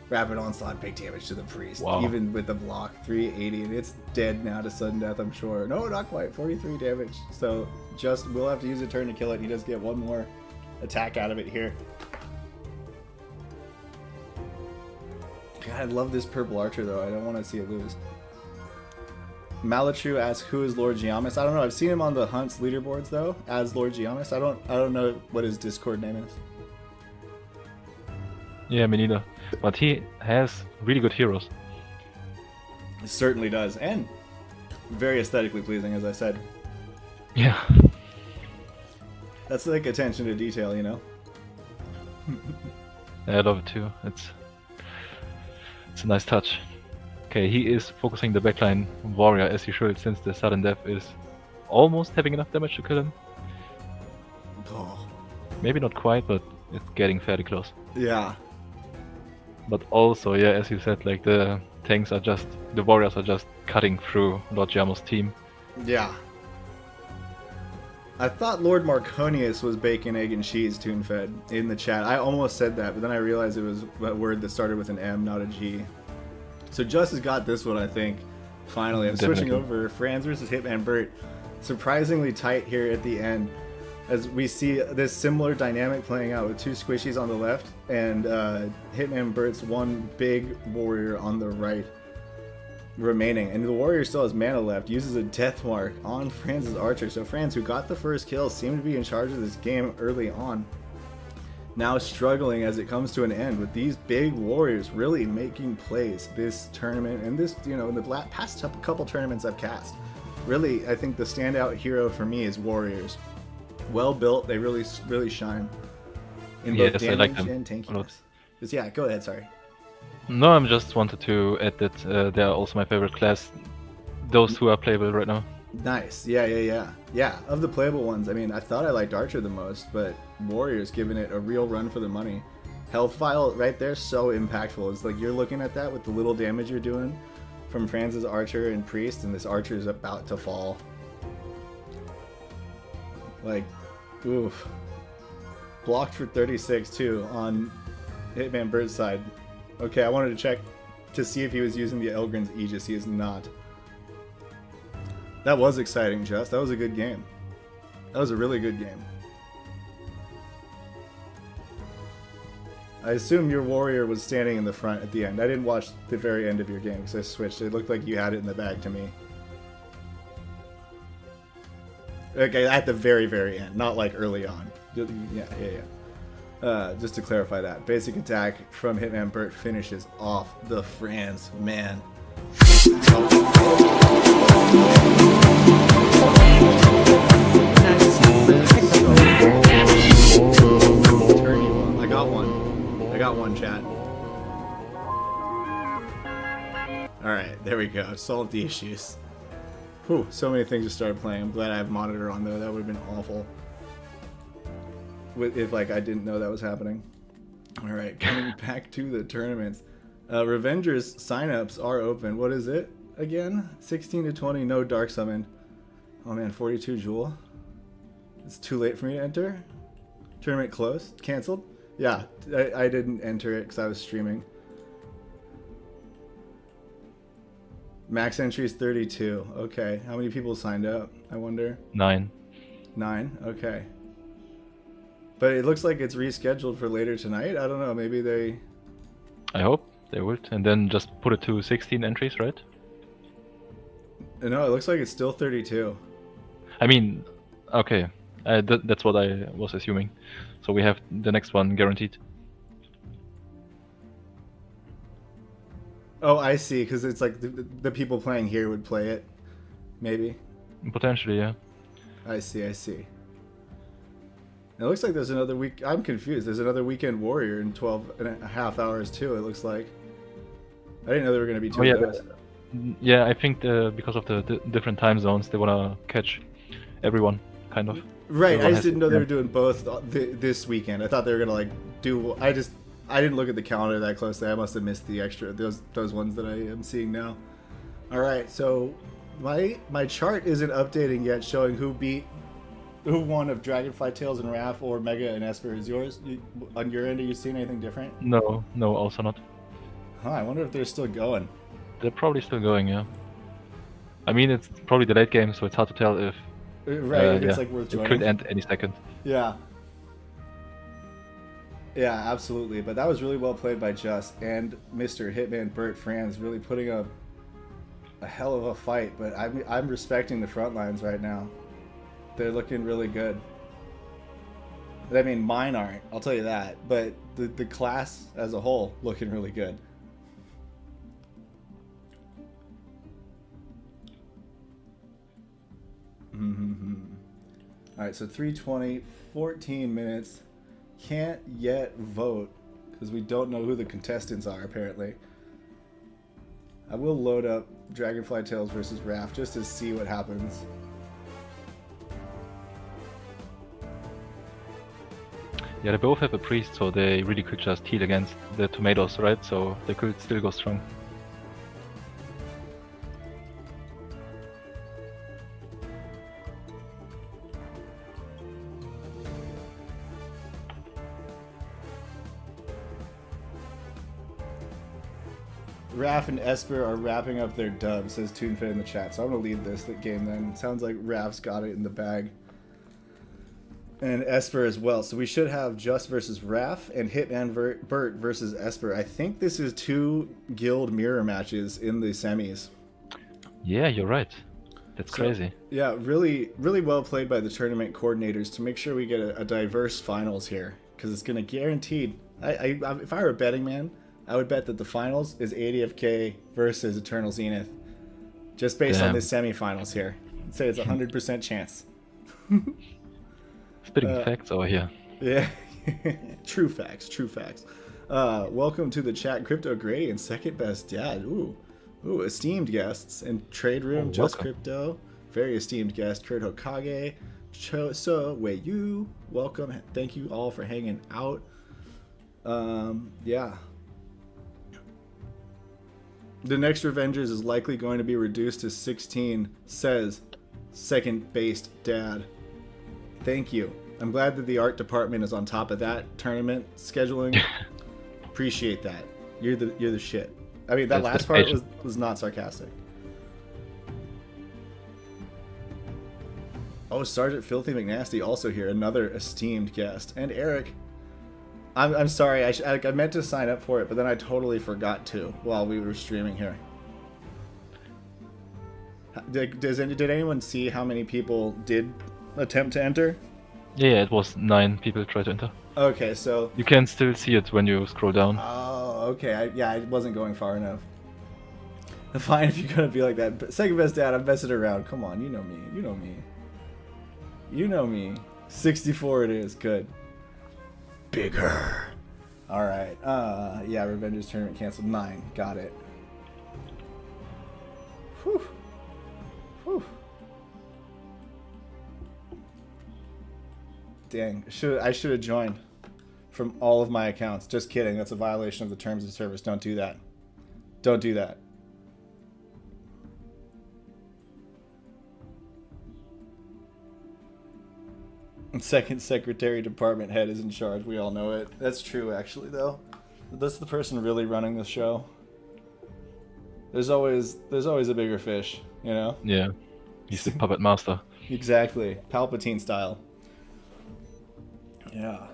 Rapid onslaught, big damage to the priest. Wow. Even with the block, 380, and it's dead now to sudden death, I'm sure. No, not quite. 43 damage. So Just will have to use a turn to kill it. He does get one more attack out of it here. God, I love this purple archer though. I don't want to see it lose. Malachu asks, "Who is Lord Giamis?" I don't know. I've seen him on the Hunts leaderboards though, as Lord Giamis. I don't know what his Discord name is. Yeah, me neither. But he has really good heroes. It certainly does, and very aesthetically pleasing, as I said. Yeah. That's like attention to detail, you know. I love it too. It's a nice touch. Okay, he is focusing the backline warrior as he should, since the sudden death is almost having enough damage to kill him. Oh. Maybe not quite, but it's getting fairly close. Yeah. But also, yeah, as you said, like the warriors are just cutting through Lord Giamo's team. Yeah. I thought Lord Marconius was bacon, egg, and cheese tune-fed in the chat. I almost said that, but then I realized it was a word that started with an M, not a G. So Just has got this one, I think. Finally, I'm switching over. Franz versus Hitman Bert. Surprisingly tight here at the end, as we see this similar dynamic playing out with 2 squishies on the left and Hitman Bert's one big warrior on the right remaining. And the warrior still has mana left, uses a death mark on Franz's archer. So Franz, who got the first kill, seemed to be in charge of this game early on. Now struggling as it comes to an end with these big warriors really making plays this tournament and this, you know, in the past couple tournaments I've cast. Really, I think the standout hero for me is warriors. Well built, they really shine in both damage I like them and tankiness. Yeah, go ahead. Sorry. No, I just wanted to add that they are also my favorite class. Those who are playable right now. Nice. Yeah. Of the playable ones, I mean, I thought I liked Archer the most, but Warrior's giving it a real run for the money. Health file right there, so impactful. It's like you're looking at that with the little damage you're doing from Franz's Archer and Priest, and this Archer is about to fall. Like, oof. Blocked for 36 too on Hitman Bird's side. Okay, I wanted to check to see if he was using the Elgrin's Aegis. He is not. That was exciting, Just. That was a good game. That was a really good game. I assume your warrior was standing in the front at the end. I didn't watch the very end of your game because I switched. It looked like you had it in the bag to me. Okay, at the very, very end, not like early on. Yeah. Just to clarify that. Basic attack from Hitman Bert finishes off the Franz man. I got one, chat. Alright, there we go. Solved the issues. Whew, so many things just started playing. I'm glad I have monitor on though. That would have been awful if like I didn't know that was happening. Alright, coming back to the tournaments. Revengers signups are open. What is it again? 16 to 20, no Dark Summon. Oh man, 42 Jewel. It's too late for me to enter. Tournament closed? Cancelled? Yeah, I didn't enter it because I was streaming. Max entry is 32. Okay, how many people signed up? I wonder. 9. 9? Okay. But it looks like it's rescheduled for later tonight. I don't know, maybe they... I hope they would. And then just put it to 16 entries, right? No, it looks like it's still 32. I mean, okay. That's what I was assuming. So we have the next one guaranteed. Oh, I see, because it's like the people playing here would play it, maybe. Potentially, yeah. I see. It looks like there's another week. I'm confused. There's another Weekend Warrior in 12 and a half hours too, it looks like. I didn't know there were going to be two of those. Yeah, I think because of the different time zones, they want to catch everyone, kind of. Right, Everyone I just didn't know they were doing both this weekend. I thought they were going to like do... I didn't look at the calendar that closely. I must have missed the extra those ones that I am seeing now. All right, so my chart isn't updating yet, showing who won of Dragonfly Tales and Raph or Mega and Esper. Is yours on your end? Are you seeing anything different? No, also not. Huh, I wonder if they're still going. They're probably still going, yeah. I mean, it's probably the late game, so it's hard to tell if Right, if it's like worth it joining. could end any second. Yeah. Yeah, absolutely. But that was really well played by Just and Mr. Hitman Bert Franz, really putting up a hell of a fight. But I'm respecting the front lines right now. They're looking really good. I mean, mine aren't, I'll tell you that. But the class as a whole looking really good. All right, so 3:20, 14 minutes. Can't yet vote because we don't know who the contestants are, apparently. I will load up Dragonfly Tales versus Raph just to see what happens. Yeah, they both have a priest, so they really could just heal against the tomatoes, right? So they could still go strong. Raph and Esper are wrapping up their dub, says TuneFit in the chat. So I'm going to lead this game then. Sounds like Raph's got it in the bag. And Esper as well. So we should have Just versus Raph and Hitman Bert versus Esper. I think this is 2 guild mirror matches in the semis. Yeah, you're right. That's crazy. Yeah, really, really well played by the tournament coordinators to make sure we get a diverse finals here. Because it's going to guaranteed... if I were a betting man, I would bet that the finals is ADFK versus Eternal Zenith. Just based on the semifinals here. I'd say it's a 100% chance. Spitting facts over here. Yeah. True facts, true facts. Welcome to the chat, Crypto Grady and Second Best Dad. Ooh, esteemed guests. And Trade Room, Just Crypto. Very esteemed guest, Kurt Hokage. So, wait, you. Welcome. Thank you all for hanging out. Yeah. The next Revengers is likely going to be reduced to 16, says Second Based Dad. Thank you. I'm glad that the art department is on top of that tournament scheduling. Appreciate that. You're the shit. I mean, that last part was not sarcastic. Oh, Sergeant Filthy McNasty also here, another esteemed guest. And Eric. I'm sorry, I meant to sign up for it, but then I totally forgot to while we were streaming here. Did anyone see how many people did attempt to enter? Yeah, it was 9 people tried to enter. Okay, so... You can still see it when you scroll down. Oh, okay. I wasn't going far enough. Fine if you're going to be like that. But Second Best Dad, I'm messing around. Come on, you know me. You know me. You know me. 64 it is. Good. Bigger. Alright. Yeah, Revengers Tournament canceled. 9. Got it. Whew. Whew. Dang. I should have joined from all of my accounts. Just kidding. That's a violation of the terms of service. Don't do that. Don't do that. Second Secretary Department Head is in charge. We all know it. That's true, actually, though. That's the person really running the show. There's always a bigger fish, you know? Yeah. He's the puppet master. Exactly. Palpatine style. Yeah.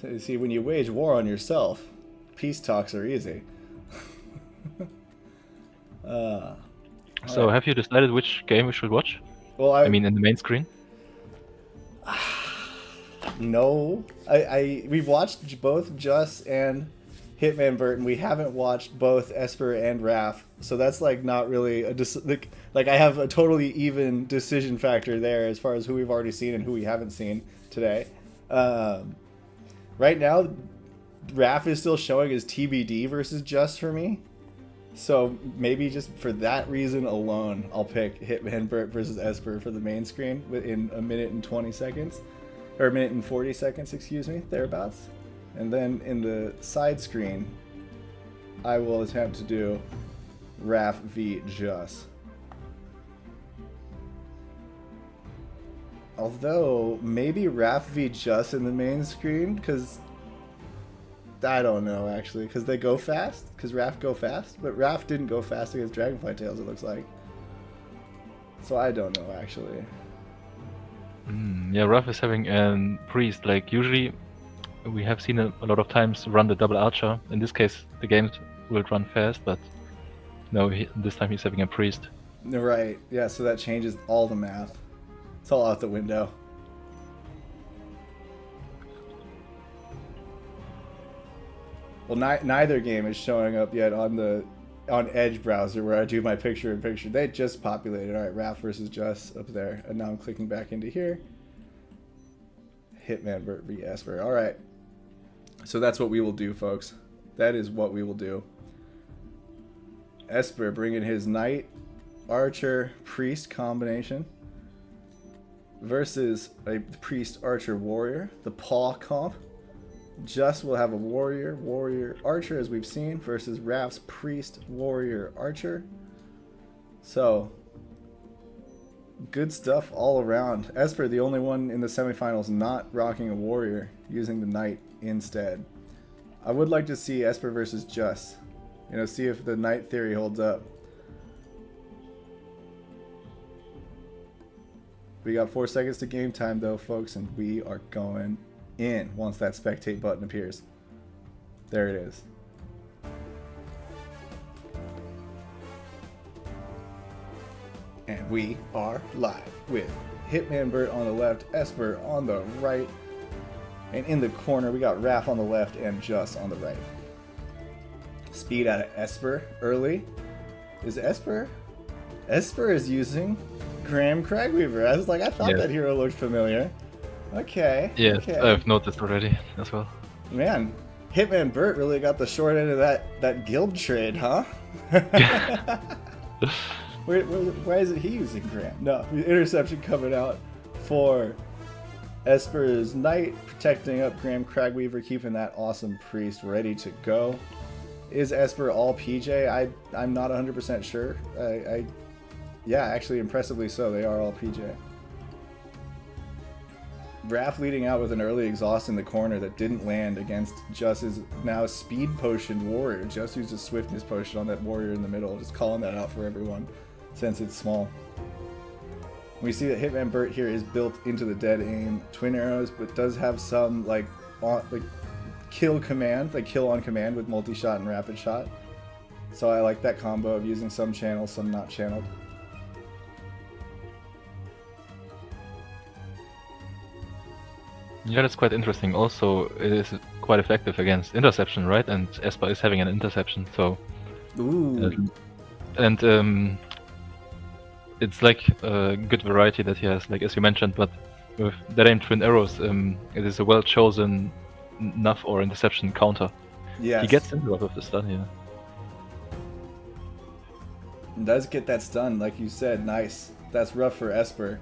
So you see, when you wage war on yourself, peace talks are easy. So, have you decided which game we should watch? Well, I mean, in the main screen? No. We've watched both Just and Hitman Burton. We haven't watched both Esper and Raph. So that's like not really a like I have a totally even decision factor there as far as who we've already seen and who we haven't seen today. Right now, Raph is still showing as TBD versus Just for me. So maybe just for that reason alone, I'll pick Hitman Burt versus Esper for the main screen in a minute and 20 seconds. Or a minute and 40 seconds, excuse me, thereabouts. And then in the side screen, I will attempt to do Raf v Just. Although, maybe Raf v Just in the main screen, because I don't know actually, because they go fast, because Raf go fast, but Raf didn't go fast against Dragonfly Tails, it looks like. So I don't know actually. Yeah, Raf is having a priest. Like usually, we have seen a lot of times run the double archer. In this case, the games will run fast, but no, this time he's having a priest. Right, yeah, so that changes all the math. It's all out the window. Well, neither game is showing up yet on Edge browser where I do my picture-in-picture. They just populated. All right, Raf versus Just up there, and now I'm clicking back into here. Hitman Bert v Esper. All right, so that's what we will do, folks. That is what we will do. Esper bringing his knight, archer, priest combination versus a priest, archer, warrior. The paw comp. Just will have a warrior, warrior, archer, as we've seen, versus Raf's priest, warrior, archer. So, good stuff all around. Esper, the only one in the semifinals not rocking a warrior, using the knight instead. I would like to see Esper versus Just. You know, see if the knight theory holds up. We got 4 seconds to game time though, folks, and we are going in once that spectate button appears. There it is. And we are live with Hitman Bert on the left, Esper on the right, and in the corner we got Raf on the left and Just on the right. Speed out of Esper early. Is Esper is using Graham Cragweaver. I was like, I thought that hero looked familiar. Okay. Yes, okay. I've noticed already as well. Man, Hitman Bert really got the short end of that guild trade, huh? Why isn't he using Graham? No, interception coming out for Esper's knight, protecting up Graham Cragweaver, keeping that awesome priest ready to go. Is Esper all PJ? I'm not 100% sure. Yeah, actually impressively so, they are all PJ. Raf leading out with an early exhaust in the corner that didn't land against Just's now speed potion warrior. Just used a swiftness potion on that warrior in the middle. Just calling that out for everyone since it's small. We see that Hitman Bert here is built into the dead aim twin arrows, but does have some kill command, like kill on command with multi-shot and rapid shot. So I like that combo of using some channeled, some not channeled. Yeah, that's quite interesting. Also, it is quite effective against interception, right? And Esper is having an interception, so... Ooh. It's like a good variety that he has, like as you mentioned, but with dead aim twin arrows, it is a well-chosen nuff or interception counter. Yes. He gets into a lot of the stun here. Does get that stun, like you said. Nice. That's rough for Esper.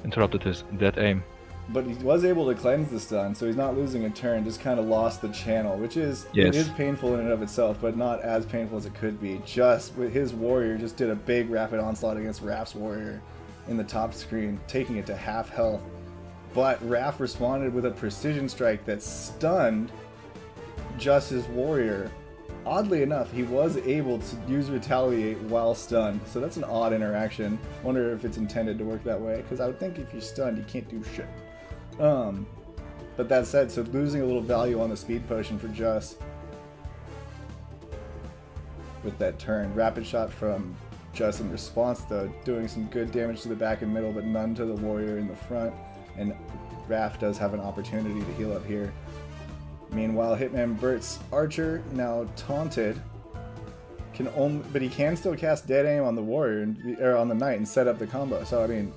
Interrupted his dead aim. But he was able to cleanse the stun, so he's not losing a turn, just kind of lost the channel, which is Yes. It is painful in and of itself, but not as painful as it could be. Just with his warrior, just did a big rapid onslaught against Raf's warrior in the top screen, taking it to half health. But Raf responded with a precision strike that stunned Just's warrior. Oddly enough, he was able to use retaliate while stunned, so that's an odd interaction. Wonder if it's intended to work that way, because I would think if you're stunned, you can't do shit. But that said, so losing a little value on the speed potion for Just with that turn. Rapid shot from Just in response though, doing some good damage to the back and middle, but none to the warrior in the front. And Raf does have an opportunity to heal up here. Meanwhile, Hitman Bert's archer, now taunted, but he can still cast dead aim on the warrior or on the knight and set up the combo. So I mean,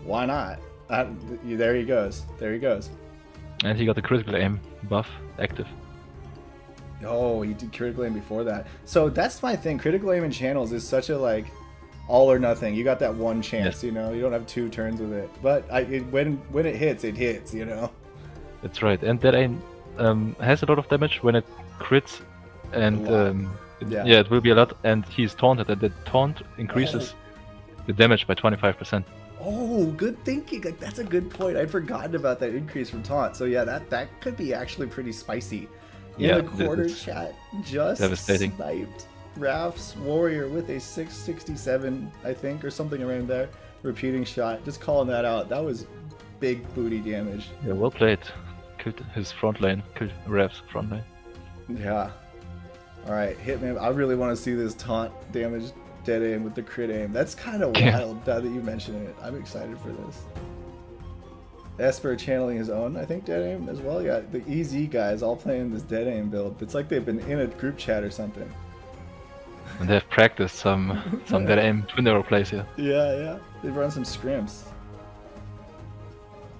why not? There he goes. There he goes. And he got the critical aim buff active. Oh, he did critical aim before that. So that's my thing. Critical aim in channels is such a all or nothing. You got that one chance, Yes. you know. You don't have 2 turns with it. But when it hits, you know. That's right. And that aim has a lot of damage when it crits, and Yeah. it will be a lot. And he's taunted, and the taunt increases the damage by 25%. Oh, good thinking. Like that's a good point. I'd forgotten about that increase from taunt. So yeah, that could be actually pretty spicy. In Yeah, the corner it's chat, just devastating. sniped Raf's warrior with a 667, I think, or something around there. Repeating shot. Just calling that out. That was big booty damage. Yeah, well played. Killed his front lane. Killed Rev's front lane. Yeah. All right, Hitman. I really want to see this taunt damage dead aim with the crit aim. That's kind of Yeah. wild now that you mention it. I'm excited for this. Esper channeling his own, I think, dead aim as well. Yeah, the EZ guys all playing this dead aim build. It's like they've been in a group chat or something. And they've practiced some dead aim twin arrow plays here. Yeah. They've run some scrimps.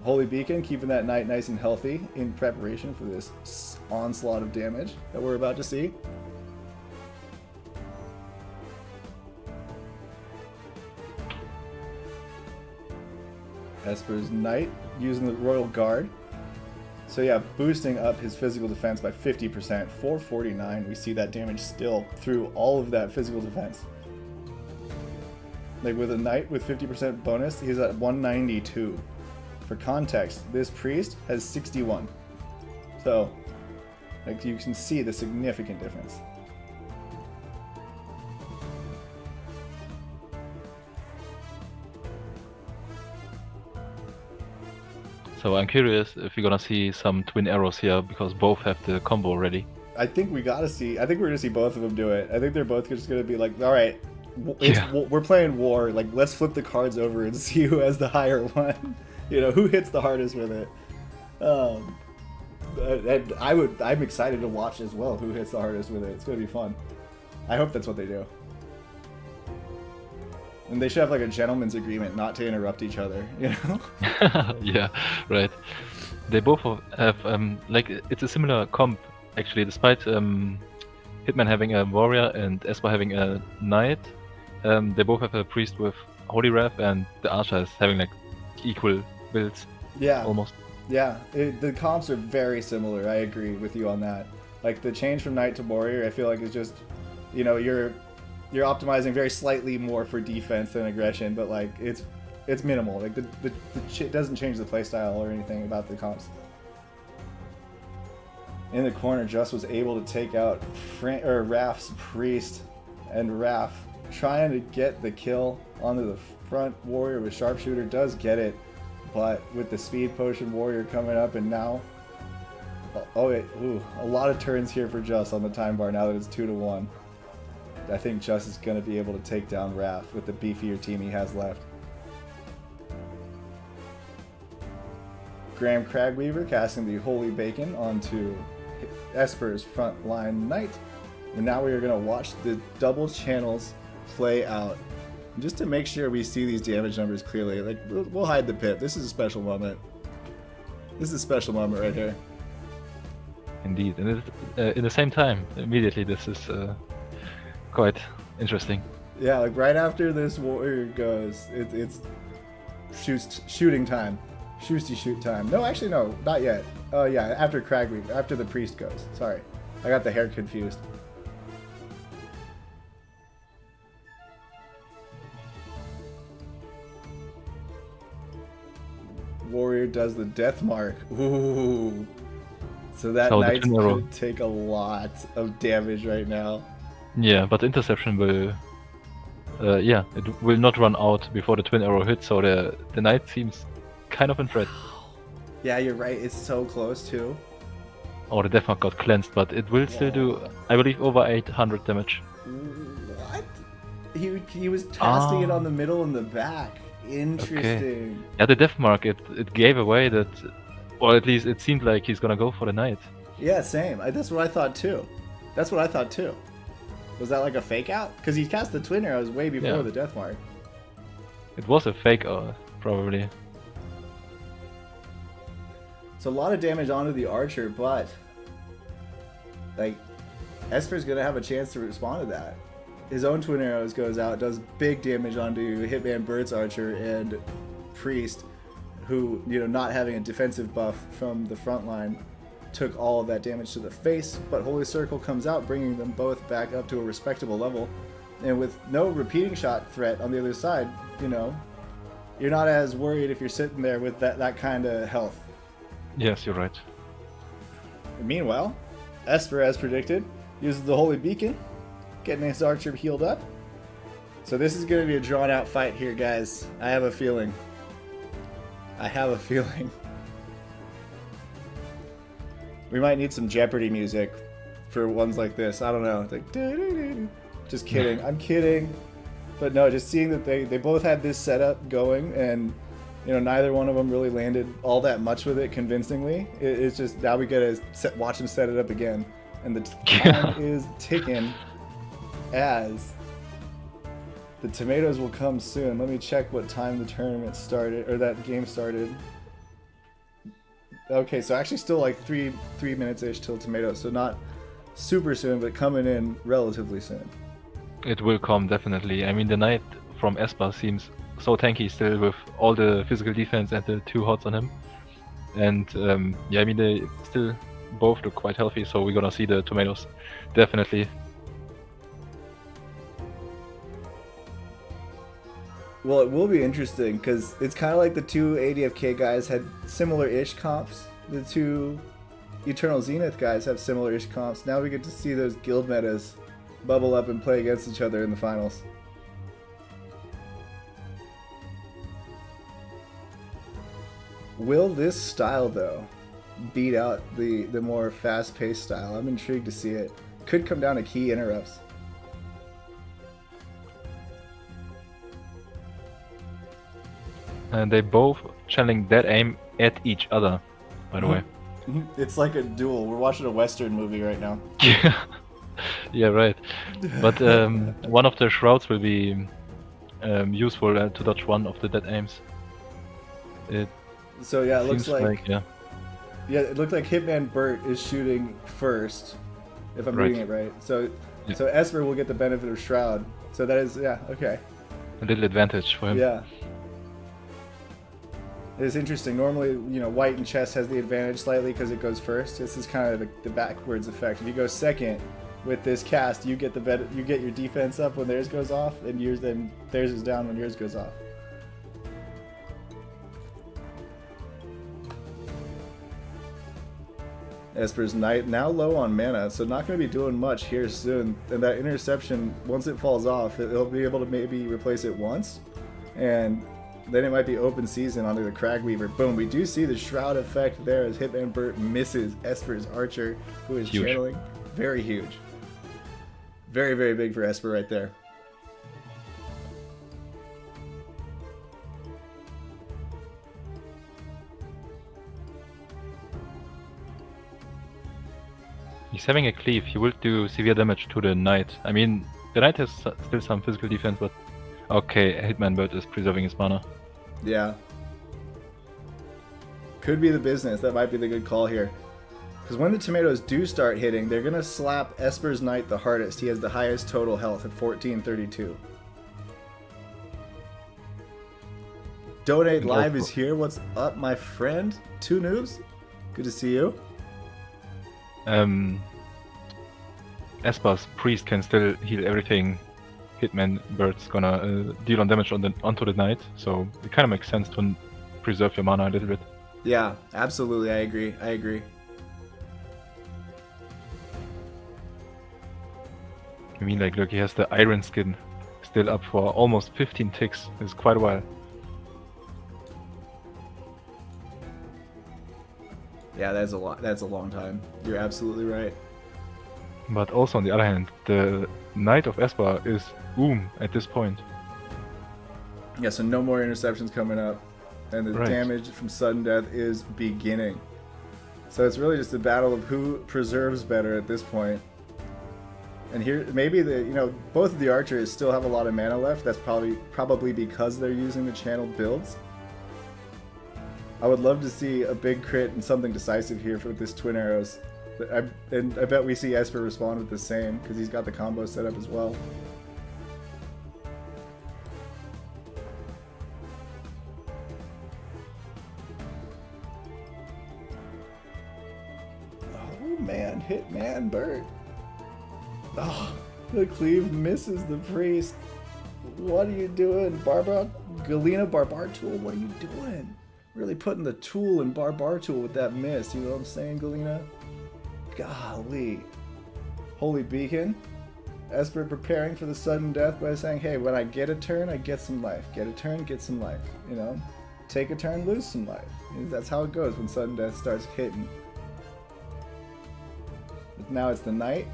Holy Beacon keeping that knight nice and healthy in preparation for this onslaught of damage that we're about to see. Esper's knight using the Royal Guard. So yeah, boosting up his physical defense by 50%, 449. We see that damage still through all of that physical defense. Like with a knight with 50% bonus, he's at 192. For context, this priest has 61. So, like you can see the significant difference. So I'm curious if you're gonna see some twin arrows here, because both have the combo already. I think we're gonna see both of them do it. I think they're both just gonna be like, all right, we're playing war. Like, let's flip the cards over and see who has the higher one. You know, who hits the hardest with it. And I'm excited to watch as well who hits the hardest with it. It's gonna be fun. I hope that's what they do. And they should have like a gentleman's agreement not to interrupt each other, you know? Yeah, right. They both have like it's a similar comp actually, despite Hitman having a warrior and Esper having a knight. They both have a priest with Holy Wrath, and the archer is having like equal builds. Yeah. Almost. Yeah, the comps are very similar. I agree with you on that. Like the change from knight to warrior, I feel like is just, you know, you're optimizing very slightly more for defense than aggression, but like it's minimal. Like it doesn't change the playstyle or anything about the comps. In the corner, Just was able to take out Raf's priest, and Raf trying to get the kill onto the front warrior with sharpshooter, does get it, but with the speed potion warrior coming up, and now a lot of turns here for Just on the time bar now that it's 2-1. I think Just is going to be able to take down Raf with the beefier team he has left. Graham Cragweaver casting the Holy Bacon onto Esper's front line knight. And now we are going to watch the double channels play out. And just to make sure we see these damage numbers clearly, like we'll hide the pip. This is a special moment. This is a special moment right here. Indeed, and in the same time, immediately this is quite interesting. Yeah, like right after this warrior goes, it's shooting time. Shoot time. No, actually no, not yet. Oh yeah, after Cragweaver, after the priest goes. Sorry, I got the hair confused. Warrior does the death mark. Ooh. So that knight could take a lot of damage right now. Yeah, but interception will... it will not run out before the twin arrow hits, so the knight seems kind of in threat. Yeah, you're right, it's so close too. Oh, the death mark got cleansed, but it will still do, I believe, over 800 damage. What? He was casting it on the middle and the back. Interesting. Okay. Yeah, the death mark, it gave away that, or at least it seemed like he's gonna go for the knight. Yeah, same. That's what I thought too. Was that like a fake out? Because he cast the twin arrows way before the death mark. It was a fake probably. So a lot of damage onto the archer, but like Esper's gonna have a chance to respond to that. His own twin arrows goes out, does big damage onto Hitman Bird's archer and priest. who, you know, not having a defensive buff from the front line, took all of that damage to the face, but Holy Circle comes out, bringing them both back up to a respectable level. And with no repeating shot threat on the other side, you know, you're not as worried if you're sitting there with that kind of health. Yes, you're right. Meanwhile, Esper, as predicted, uses the Holy Beacon, getting his archer healed up. So this is going to be a drawn-out fight here, guys. I have a feeling. We might need some Jeopardy music for ones like this. I don't know. It's like, doo-doo-doo. Just kidding. I'm kidding. But no, just seeing that they both had this setup going, and you know, neither one of them really landed all that much with it convincingly. It's just now we gotta watch them set it up again, and the time is ticking as the tomatoes will come soon. Let me check what time the tournament started, or that game started. Okay, so actually still like three minutes-ish till tomatoes, so not super soon, but coming in relatively soon. It will come, definitely. I mean, the knight from Esper seems so tanky still with all the physical defense and the 2 hots on him. And yeah, I mean, they still both look quite healthy, so we're gonna see the tomatoes, definitely. Well, it will be interesting because it's kind of like the 2 ADFK guys had similar-ish comps. The 2 Eternal Zenith guys have similar-ish comps. Now we get to see those guild metas bubble up and play against each other in the finals. Will this style, though, beat out the more fast-paced style? I'm intrigued to see it. Could come down to key interrupts. And they both channeling that aim at each other, by the way. It's like a duel. We're watching a Western movie right now. Yeah, right. But one of the shrouds will be useful to dodge one of the dead aims. So yeah, it looks seems like yeah, it looked like Hitman Burt is shooting first, if I'm Right. reading it right. So Yeah. so Esper will get the benefit of Shroud. So that is, yeah, okay. a little advantage for him. Yeah. It's interesting. Normally, you know, white in chess has the advantage slightly because it goes first. This is kind of the backwards effect. If you go second with this cast, you get you get your defense up when theirs goes off, and theirs is down when yours goes off. Esper's Knight now low on mana, so not going to be doing much here soon. And that interception, once it falls off, it'll be able to maybe replace it once, and then it might be open season onto the Cragweaver. Boom, we do see the Shroud effect there as Hitman Burt misses Esper's Archer, who is Huge. channeling. Very huge. Very, very big for Esper right there. He's having a cleave. He will do severe damage to the knight. I mean, the knight has still some physical defense, but okay, Hitman Bird is preserving his mana. Yeah. Could be the business. That might be the good call here. Because when the tomatoes do start hitting, they're going to slap Esper's Knight the hardest. He has the highest total health at 1432. Donate Live is here. What's up, my friend? 2 noobs? Good to see you. Esper's priest can still heal everything Hitman Bird's gonna deal on damage onto the knight, so it kind of makes sense to preserve your mana a little bit. Yeah, absolutely. I agree. I mean, like, look, he has the iron skin still up for almost 15 ticks. It's quite a while. Yeah, that's a lot. That's a long time. You're absolutely right. But also, on the other hand, the Knight of Esper is boom at this point. Yeah, so no more interceptions coming up. And the Right. damage from sudden death is beginning. So it's really just a battle of who preserves better at this point. And here, maybe both of the archers still have a lot of mana left. That's probably because they're using the channeled builds. I would love to see a big crit and something decisive here for this Twin Arrows. And I bet we see Esper respond with the same, because he's got the combo set up as well. man, Hitman Bert. Oh, the cleave misses the priest. What are you doing, Galena Barbartool? What are you doing? Really putting the tool in Barbartool with that miss. You know what I'm saying, Galena? Golly. Holy Beacon. Esper preparing for the sudden death by saying, hey, when I get a turn, I get some life. Get a turn, get some life. You know? Take a turn, lose some life. That's how it goes when sudden death starts hitting. But now it's the knight.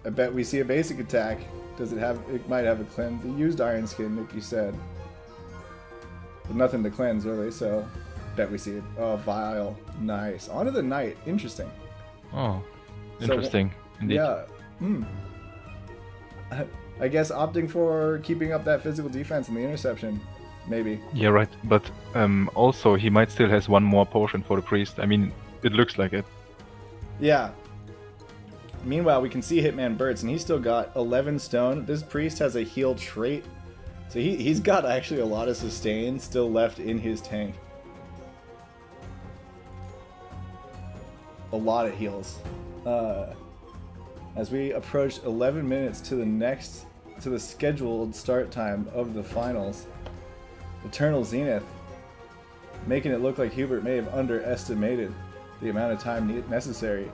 I bet we see a basic attack. Does it have... It might have a cleanse. It used Iron Skin, Nick, you said. But nothing to cleanse, really, so... Bet we see it. Oh, Vile. Nice. On to the knight. Interesting. Oh, interesting. Indeed. Yeah. I guess opting for keeping up that physical defense and the interception. Maybe. Yeah, right. But also, he might still has one more potion for the priest. I mean, it looks like it. Yeah. Meanwhile, we can see Hitman Burt's, and he's still got 11 stone. This priest has a heal trait. So he's got actually a lot of sustain still left in his tank. A lot of heals. As we approach 11 minutes to the scheduled start time of the finals, Eternal Zenith, making it look like Hubert may have underestimated the amount of time necessary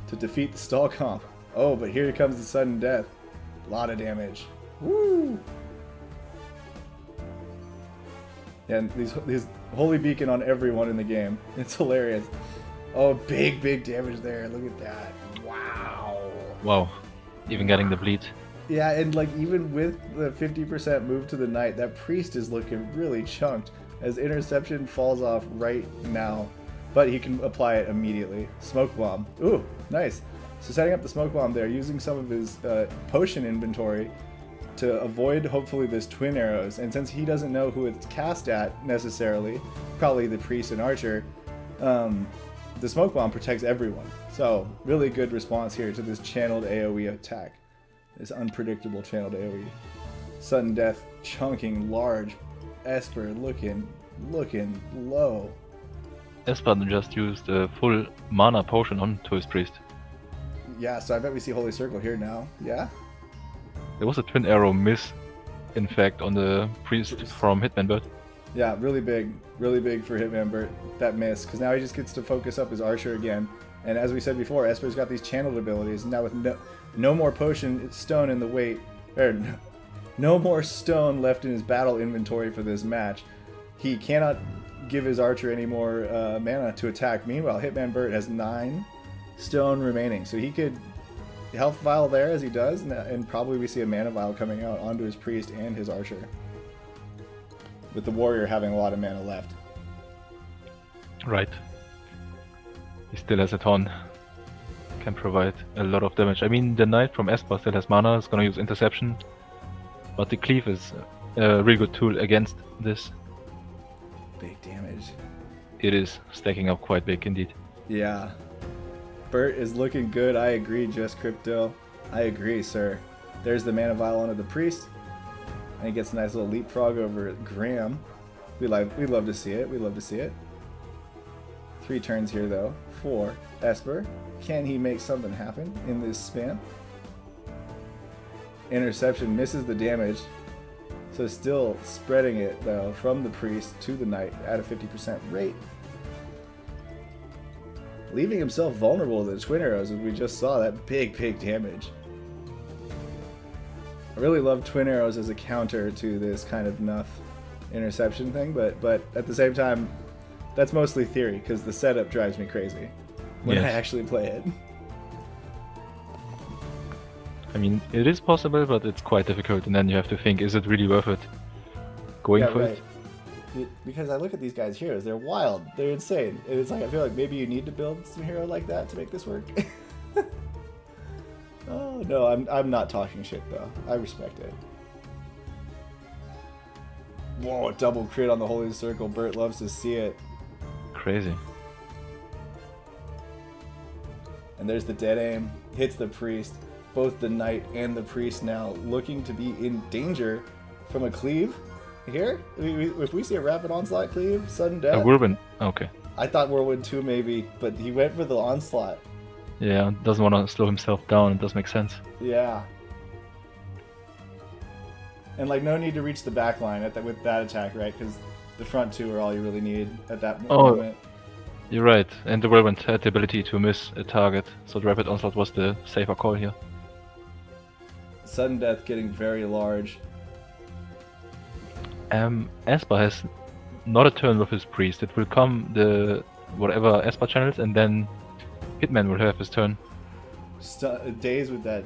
to defeat the stall comp. Oh, but here comes the sudden death. A lot of damage. Woo! Yeah, and these holy beacon on everyone in the game. It's hilarious. Oh, big damage there. Look at that. Wow. Wow. Even getting the bleed. Yeah, and like even with the 50% move to the knight, that priest is looking really chunked as interception falls off right now. But he can apply it immediately. Smoke bomb. Ooh, nice. So setting up the smoke bomb there, using some of his potion inventory to avoid hopefully this twin arrows. And since he doesn't know who it's cast at necessarily, probably the priest and archer, the smoke bomb protects everyone. So really good response here to this channeled AoE attack. This unpredictable channeled AoE. Sudden death chunking large. Esper looking low. Esper just used a full mana potion onto his priest. Yeah, so I bet we see Holy Circle here now. Yeah? There was a twin arrow miss, in fact, on the priest from Hitman Bird. Yeah, really big for Hitman Bert, that miss, because now he just gets to focus up his archer again. And as we said before, Esper's got these channeled abilities, and now with no more potion stone in the weight, or no more stone left in his battle inventory for this match, he cannot give his archer any more mana to attack. Meanwhile, Hitman Bert has 9 stone remaining, so he could health vial there as he does, and probably we see a mana vial coming out onto his priest and his archer, with the warrior having a lot of mana left. Right. He still has a ton. Can provide a lot of damage. I mean, the knight from Esper still has mana, is gonna use interception, but the cleave is a really good tool against this. Big damage. It is stacking up quite big indeed. Yeah. Bert is looking good. I agree, Just Crypto. I agree, sir. There's the mana vial onto the priest. And he gets a nice little leapfrog over Graham. We love to see it. We love to see it. 3 turns here, though, for Esper. Can he make something happen in this span? Interception misses the damage. So still spreading it, though, from the priest to the knight at a 50% rate. Leaving himself vulnerable to the twin arrows, as we just saw. That big damage. I really love twin arrows as a counter to this kind of nuff interception thing, but at the same time, that's mostly theory, because the setup drives me crazy when I actually play it. I mean, it is possible, but it's quite difficult, and then you have to think, is it really worth it going for it? Because I look at these guys' heroes, they're wild, they're insane. And it's like, I feel like maybe you need to build some hero like that to make this work. Oh no, I'm not talking shit though. I respect it. Whoa, double crit on the Holy Circle. Bert loves to see it. Crazy. And there's the dead aim. Hits the priest. Both the knight and the priest now looking to be in danger from a cleave. Here, if we see a rapid onslaught cleave, sudden death. A whirlwind. Okay. I thought whirlwind 2 maybe, but he went for the onslaught. Yeah, doesn't want to slow himself down. It does make sense. Yeah. And like, no need to reach the back line with that attack, right? Because the front two are all you really need at that moment. You're right. And the Whirlwind had the ability to miss a target, so the Rapid Onslaught was the safer call here. Sudden death getting very large. Esper has not a turn with his priest. It will come the whatever Esper channels, and then Hitman will have his turn. Daze with that.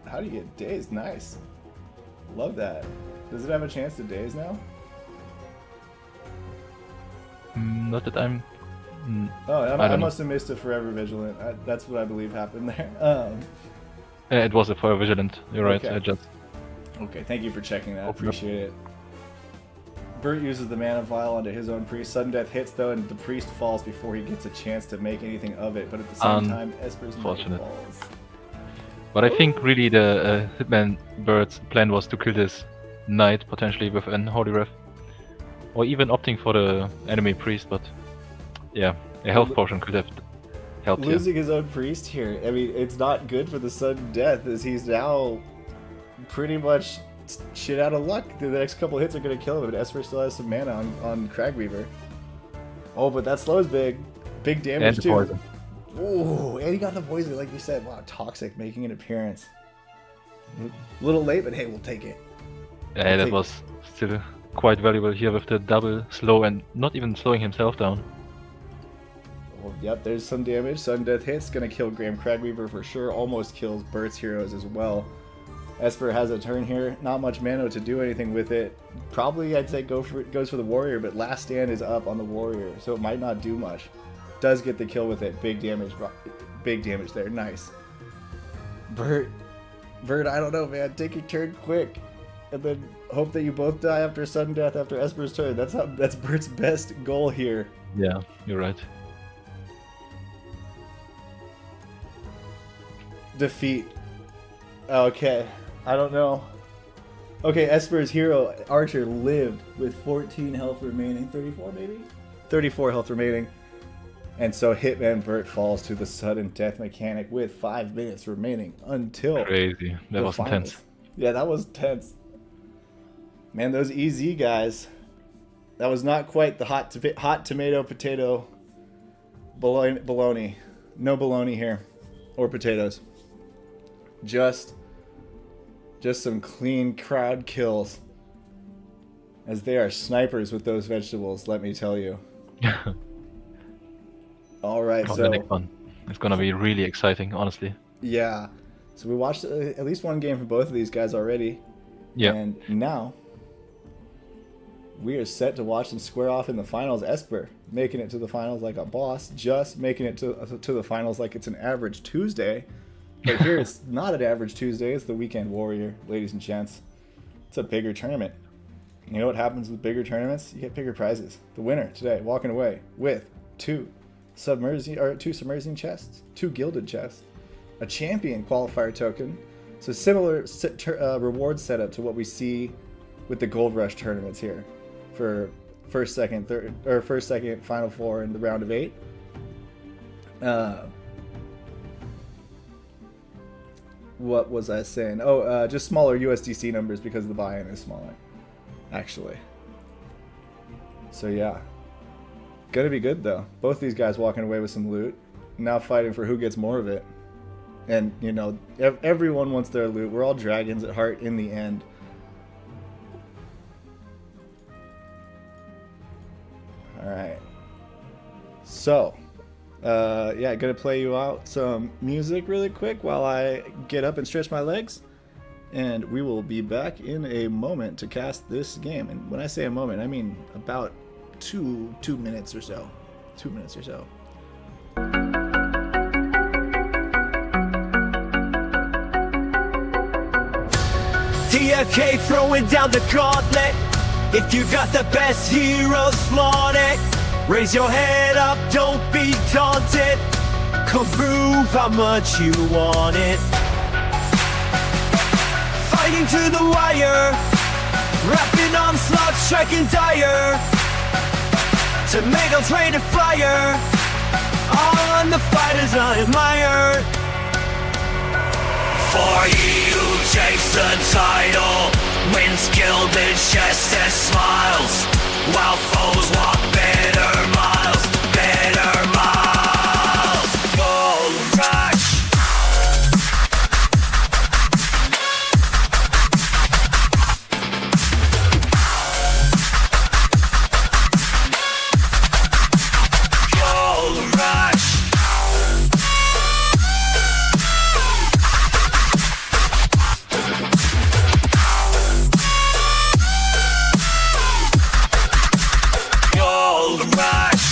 How do you get dazed? Nice. Love that. Does it have a chance to daze now? Not that I'm. I must have missed a Forever Vigilant. That's what I believe happened there. It was a Forever Vigilant. You're right. Okay. Okay, thank you for checking that. Appreciate it. Bert uses the Mana Vial onto his own priest. Sudden death hits though, and the priest falls before he gets a chance to make anything of it. But at the same time, Esper's Mana falls. But I think really the Hitman Bird's plan was to kill this knight potentially with an Holy Wrath, or even opting for the enemy priest. But yeah, a health potion could have helped. Losing his own priest here, I mean, it's not good for the sudden death, as he's now pretty much shit out of luck. The next couple hits are going to kill him, but Esper still has some mana on Cragweaver. Oh, but that slows big damage and too. Poison. Ooh, and he got the poison, like you said. Wow, Toxic making an appearance. A little late, but hey, we'll take it. Yeah, that was still quite valuable here with the double slow and not even slowing himself down. Oh, yep, there's some damage. Sudden death hits, gonna kill Graham Cragweaver for sure. Almost kills Bert's heroes as well. Esper has a turn here. Not much mana to do anything with it. Probably, I'd say, goes for the warrior, but last stand is up on the warrior, so it might not do much. Does get the kill with it. Big damage there. Nice. Bert, I don't know, man. Take your turn quick, and then hope that you both die after sudden death after Esper's turn. That's Bert's best goal here. Yeah, you're right. Defeat. Okay, I don't know. Okay, Esper's hero Archer lived with 14 health remaining. 34 maybe? 34 health remaining. And so Hitman Bert falls to the sudden death mechanic with 5 minutes remaining until crazy. That was intense. Yeah, that was tense. Man, those EZ guys. That was not quite the hot tomato potato bologna. No bologna here, or potatoes. Just some clean crowd kills, as they are snipers with those vegetables. Let me tell you. All right, so fun. It's gonna be really exciting, honestly. Yeah. So we watched at least one game from both of these guys already. Yeah. And now we are set to watch them square off in the finals. Esper making it to the finals like a boss, just making it to the finals like it's an average Tuesday. But here it's not an average Tuesday. It's the Weekend Warrior, ladies and gents. It's a bigger tournament. You know what happens with bigger tournaments? You get bigger prizes. The winner today walking away with two submersing chests, 2 gilded chests, a champion qualifier token. So similar reward setup to what we see with the Gold Rush tournaments here for first, second, final 4 in the round of 8. What was I saying? Oh, just smaller USDC numbers because the buy-in is smaller, actually. So yeah. Gonna be good though. Both these guys walking away with some loot. Now fighting for who gets more of it. And, you know, everyone wants their loot. We're all dragons at heart in the end. Alright. So, yeah, gonna play you out some music really quick while I get up and stretch my legs. And we will be back in a moment to cast this game. And when I say a moment, I mean about two minutes or so. 2 minutes or so. DFK throwing down the gauntlet. If you got the best heroes, flaunt it. Raise your head up, don't be daunted. Come prove how much you want it. Fighting to the wire, rapid onslaught, striking dire. Tomatoes ready to fire on the fighter is unadmired. For he who takes the title wins gilded chests and smiles, while foes walk bitter miles, bitter miles. Gold rush. Gold rush. Gold rush. Gold rush.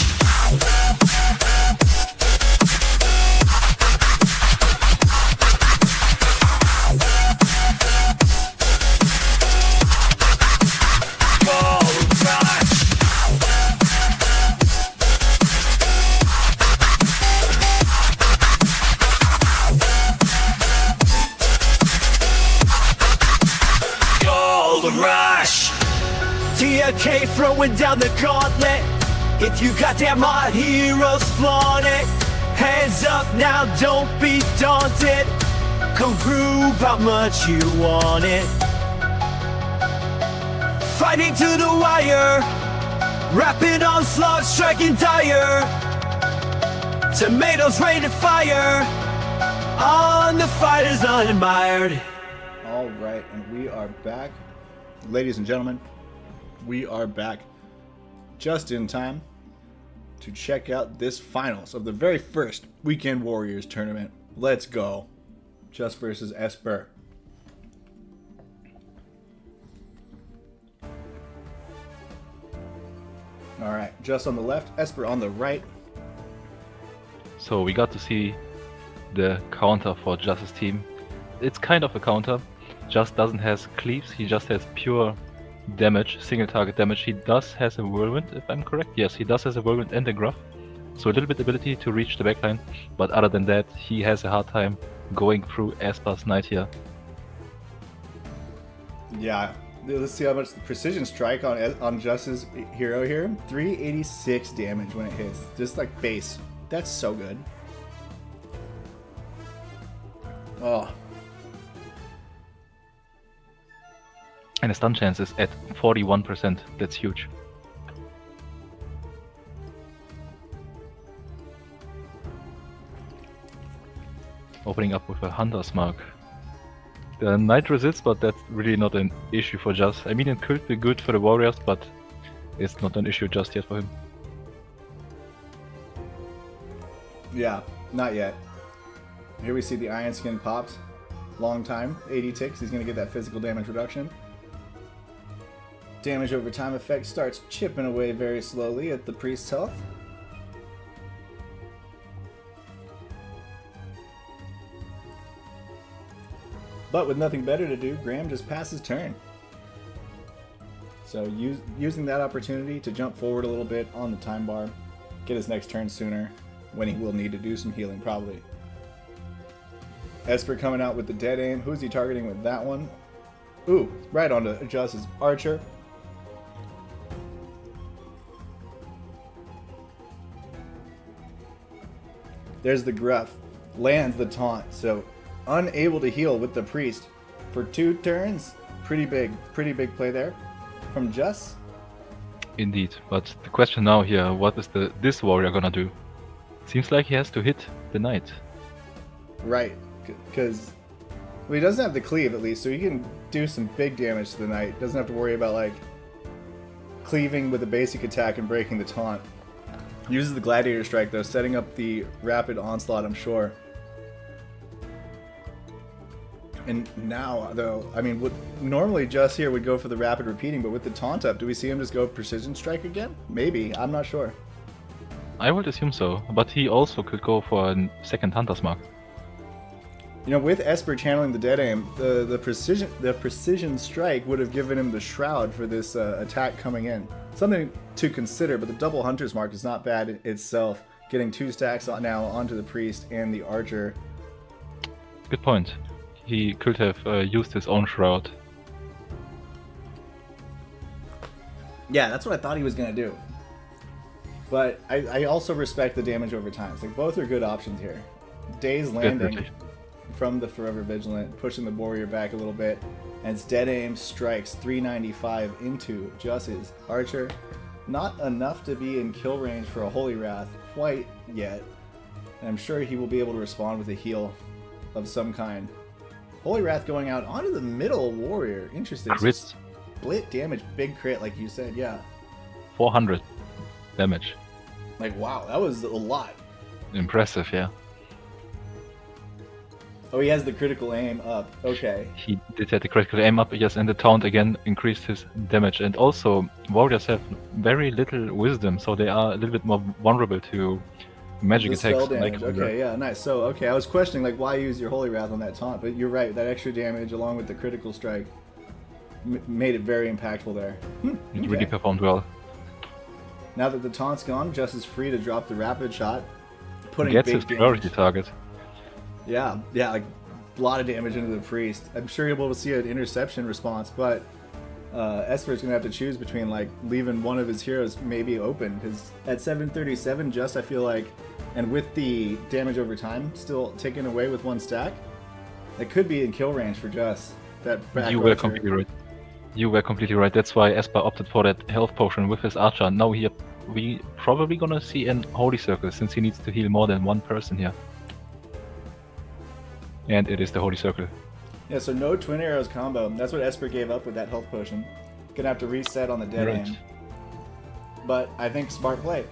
Gold rush. DFK throwing down the gauntlet. If you got that mod, heroes flaunt it. Hands up now, don't be daunted. Come prove how much you want it. Fighting to the wire, rapid onslaught striking dire. Tomatoes ready to fire, on the fighters unadmired. All right, and we are back. Ladies and gentlemen, we are back just in time to check out this finals of the very first Weekend Warriors tournament. Let's go. Just versus Esper. All right, Just on the left, Esper on the right. So we got to see the counter for Just's team. It's kind of a counter. Just doesn't has cleaves, he just has pure damage, single target damage. He does has a whirlwind, if I'm correct. Yes, he does has a whirlwind and a gruff. So a little bit ability to reach the backline, but other than that, he has a hard time going through Esper's knight here. Yeah, let's see how much the precision strike on Just's hero here. 386 damage when it hits, just like base. That's so good. Oh. And the stun chance is at 41%. That's huge. Opening up with a Hunter's Mark. The Knight resists, but that's really not an issue for Just. I mean, it could be good for the Warriors, but it's not an issue just yet for him. Yeah, not yet. Here we see the Iron Skin pops. Long time, 80 ticks. He's going to get that physical damage reduction. Damage over time effect starts chipping away very slowly at the priest's health. But with nothing better to do, Graham just passes turn. So using that opportunity to jump forward a little bit on the time bar, get his next turn sooner, when he will need to do some healing probably. Esper coming out with the dead aim. Who's he targeting with that one? Ooh, right onto Just's archer. There's the gruff. Lands the taunt, so unable to heal with the priest for 2 turns. Pretty big play there from Just. Indeed, but the question now here, what is this warrior gonna do? Seems like he has to hit the knight. Right, because well, he doesn't have the cleave at least, so he can do some big damage to the knight. Doesn't have to worry about like cleaving with a basic attack and breaking the taunt. Uses the gladiator strike though, setting up the rapid onslaught, I'm sure. And now though, I mean, normally Just here would go for the rapid repeating, but with the taunt up, do we see him just go precision strike again? Maybe, I'm not sure. I would assume so, but he also could go for a second Hunter's Mark. You know, with Esper channeling the dead aim, the precision strike would have given him the shroud for this attack coming in. Something to consider, but the double Hunter's Mark is not bad in itself. Getting 2 stacks now onto the priest and the archer. Good point. He could have used his own shroud. Yeah, that's what I thought he was gonna do. But I also respect the damage over time. It's like both are good options here. Days landing Definitely. from the Forever Vigilant, pushing the warrior back a little bit, and it's dead aim strikes 395 into Just's archer. Not enough to be in kill range for a Holy Wrath quite yet. And I'm sure he will be able to respond with a heal of some kind. Holy Wrath going out onto the middle warrior. Interesting. Crits. Split damage, big crit, like you said, yeah. 400 damage. Like, wow, that was a lot. Impressive, yeah. Oh, he has the critical aim up. Okay. He did have the critical aim up, yes, and the taunt again increased his damage. And also, warriors have very little wisdom, so they are a little bit more vulnerable to magic The attacks. spell damage. Like Okay, yeah, nice. So, okay, I was questioning, like, why use your Holy Wrath on that taunt? But you're right, that extra damage along with the critical strike made it very impactful there. It really performed well. Now that the taunt's gone, Just is free to drop the rapid shot, putting Gets big his priority damage. target. Yeah, like a lot of damage into the priest. I'm sure you'll be able to see an interception response, but Esper's gonna have to choose between like leaving one of his heroes maybe open, because at 737, Just I feel like, and with the damage over time still taken away with one stack, it could be in kill range for Just. That back You were archer. completely right. You were completely right. That's why Esper opted for that health potion with his archer. Now we probably gonna see an holy circle since he needs to heal more than one person here. And it is the holy circle. Yeah, so no twin arrows combo. That's what Esper gave up with that health potion. Gonna have to reset on the dead Right. aim. But I think smart play.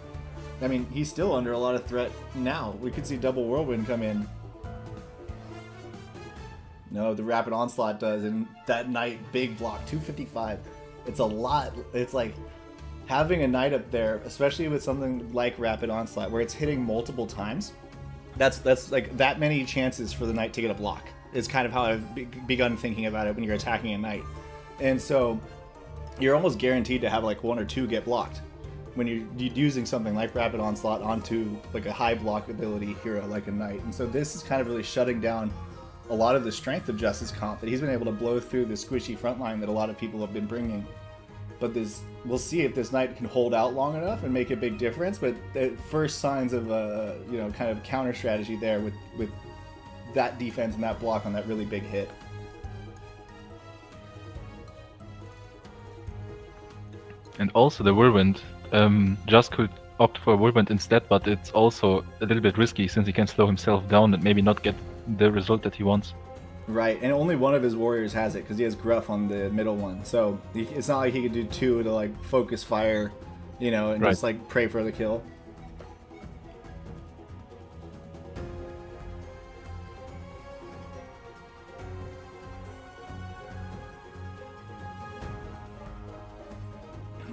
I mean, he's still under a lot of threat now. We could see double whirlwind come in. No, the rapid onslaught does, and that knight big block 255. It's a lot. It's like having a knight up there, especially with something like rapid onslaught, where it's hitting multiple times. That's like that many chances for the knight to get a block. Is kind of how I've begun thinking about it when you're attacking a knight, and so you're almost guaranteed to have like one or two get blocked when you're using something like rapid onslaught onto like a high block ability hero like a knight. And so this is kind of really shutting down a lot of the strength of Justice comp that he's been able to blow through the squishy front line that a lot of people have been bringing. But we'll see if this knight can hold out long enough and make a big difference. But the first signs of kind of counter strategy there with that defense and that block on that really big hit. And also the whirlwind. Just could opt for a whirlwind instead, but it's also a little bit risky since he can slow himself down and maybe not get the result that he wants. Right, and only one of his warriors has it because he has Gruff on the middle one. So it's not like he could do two to like focus fire, and Right. just like pray for the kill.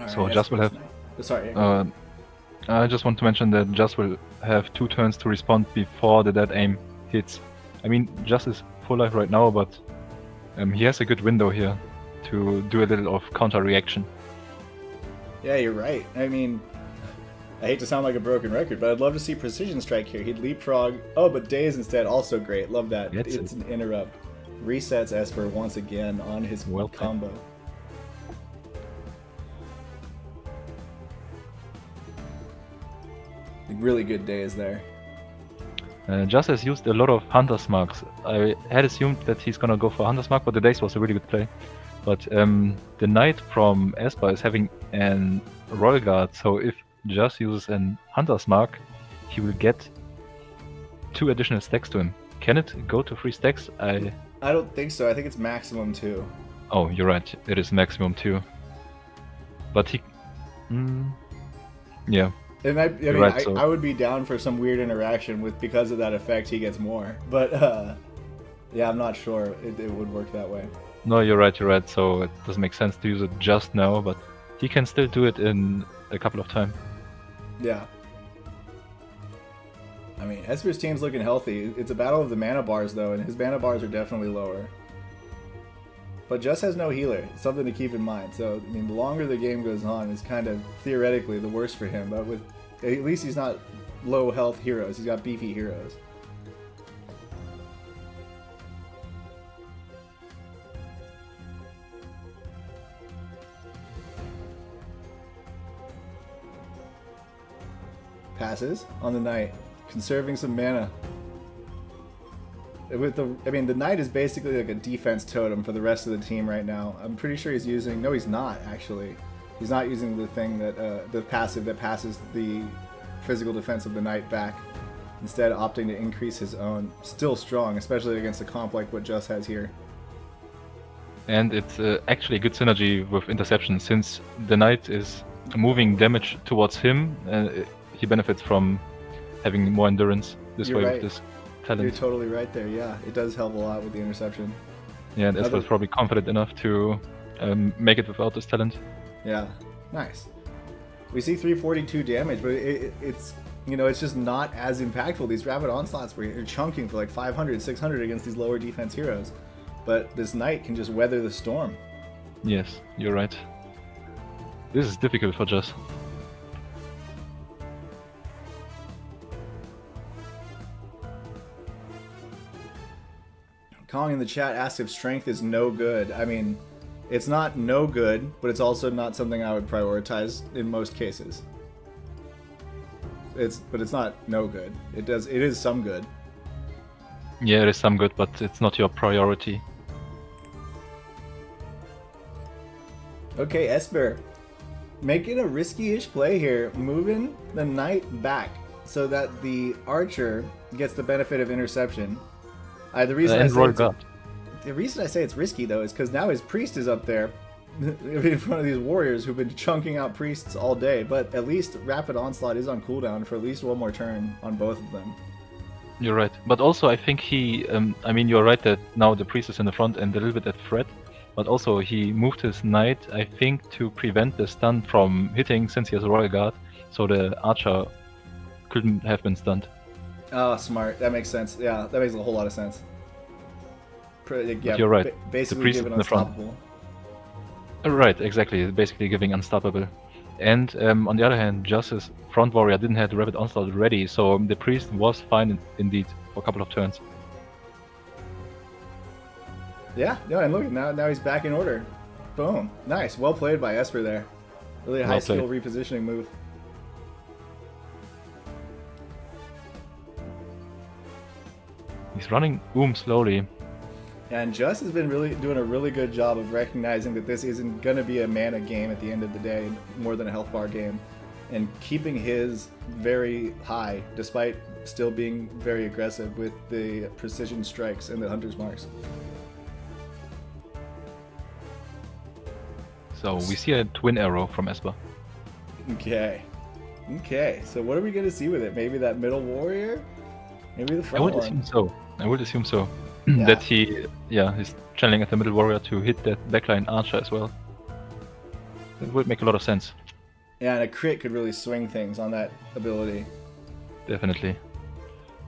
So Alright, Just will have. Sorry. I just want to mention that Just will have 2 turns to respond before the dead aim hits. I mean, Just is full life right now, but he has a good window here to do a little of counter reaction. Yeah, you're right. I mean, I hate to sound like a broken record, but I'd love to see Precision Strike here. He'd leapfrog. Oh, but Days instead, also great. Love that. Gets It's it. an interrupt. Resets Esper once again on his Well played. combo. Really good Days there. Just has used a lot of Hunter's Marks. I had assumed that he's gonna go for Hunter's Mark, but the Days was a really good play. But the Knight from Esper is having an Royal Guard, so if Just uses an Hunter's Mark, he will get 2 additional stacks to him. Can it go to 3 stacks? I don't think so. I think it's maximum 2. Oh, you're right. It is maximum 2. But he... yeah. And I mean, right, so- I would be down for some weird interaction with because of that effect he gets more. But yeah, I'm not sure it would work that way. No, you're right, so it doesn't make sense to use it just now, but he can still do it in a couple of times. Yeah. I mean, Esper's team's looking healthy. It's a battle of the mana bars, though, and his mana bars are definitely lower. But Just has no healer. Something to keep in mind. So, I mean, the longer the game goes on, it's kind of theoretically the worse for him. But with at least he's not low health heroes. He's got beefy heroes. passes on the Knight, conserving some mana. I mean, the Knight is basically like a defense totem for the rest of the team right now. I'm pretty sure he's using... No, he's not, actually. He's not using the thing that... the passive that passes the physical defense of the Knight back. Instead, opting to increase his own. Still strong, especially against a comp like what Just has here. And it's actually a good synergy with interception, since the Knight is moving damage towards him, and he benefits from having more endurance this You're way right. with this talent. You're totally right there, yeah. It does help a lot with the interception. Yeah, and Esper is probably confident enough to make it without this talent. Yeah, nice. We see 342 damage, but it's, you know, it's just not as impactful. These rapid onslaughts where you're chunking for like 500, 600 against these lower defense heroes. But this Knight can just weather the storm. Yes, you're right. This is difficult for Just. Kong in the chat asked if strength is no good. I mean, it's not no good, but it's also not something I would prioritize in most cases. But it's not no good. It is some good. Yeah, it is some good, but it's not your priority. Okay, Esper, making a risky-ish play here, moving the Knight back so that the Archer gets the benefit of interception. The reason I say it's risky though is because now his Priest is up there in front of these warriors who've been chunking out Priests all day, but at least Rapid Onslaught is on cooldown for at least one more turn on both of them. You're right, but also I think he, I mean, you're right that now the Priest is in the front and a little bit at threat, but also he moved his Knight, I think, to prevent the stun from hitting since he has a Royal Guard, so the Archer couldn't have been stunned. Oh, smart. That makes sense. Yeah, that makes a whole lot of sense. Yeah, you're right. Basically The Priest giving in the front. unstoppable. Right, exactly, basically giving unstoppable. And on the other hand, Just's front warrior didn't have the Rapid Onslaught ready, so the Priest was fine indeed for a couple of turns. Yeah, no, and look, now he's back in order. Boom. Nice. Well played by Esper there. Really a high skill repositioning move. He's running slowly. And Just has been really doing a really good job of recognizing that this isn't going to be a mana game at the end of the day, more than a health bar game, and keeping his very high, despite still being very aggressive with the precision strikes and the hunter's marks. So we see a twin arrow from Esper. Okay. So what are we going to see with it? Maybe that middle warrior? Maybe the front one? I would assume so. Yeah. That he's channeling at the middle warrior to hit that backline Archer as well. That would make a lot of sense. Yeah, and a crit could really swing things on that ability. Definitely.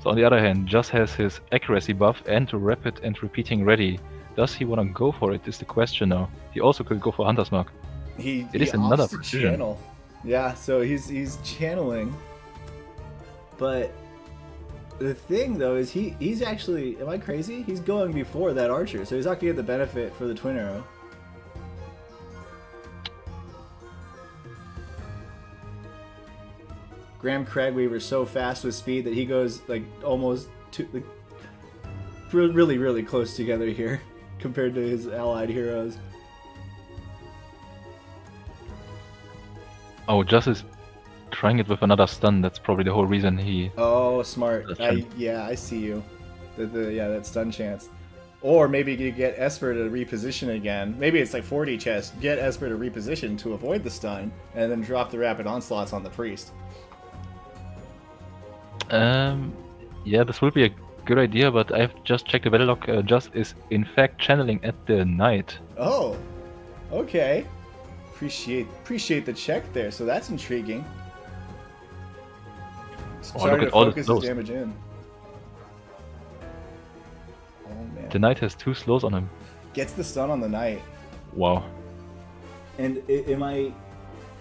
So on the other hand, Just has his accuracy buff and rapid and repeating ready. Does he want to go for it is the question now. He also could go for Hunter's Mark. It is another opts to precision. channel. Yeah, so he's channeling. But the thing though is he's actually, am I crazy? He's going before that Archer, so he's not gonna get the benefit for the twin arrow. Graham Cragweaver's so fast with speed that he goes like almost to like, really close together here compared to his allied heroes. Oh, Just is trying it with another stun. That's probably the whole reason he... Oh, smart. I see you. That stun chance. Or maybe you get Esper to reposition again. Maybe it's like 40 chest. Get Esper to reposition to avoid the stun, and then drop the rapid onslaughts on the priest. Yeah, this would be a good idea, but I've just checked the battle log. Just is in fact channeling at the Knight. Oh, okay. Appreciate the check there. So that's intriguing. Starting to focus his damage in. Oh man. The Knight has 2 slows on him. Gets the stun on the Knight. Wow. And am I...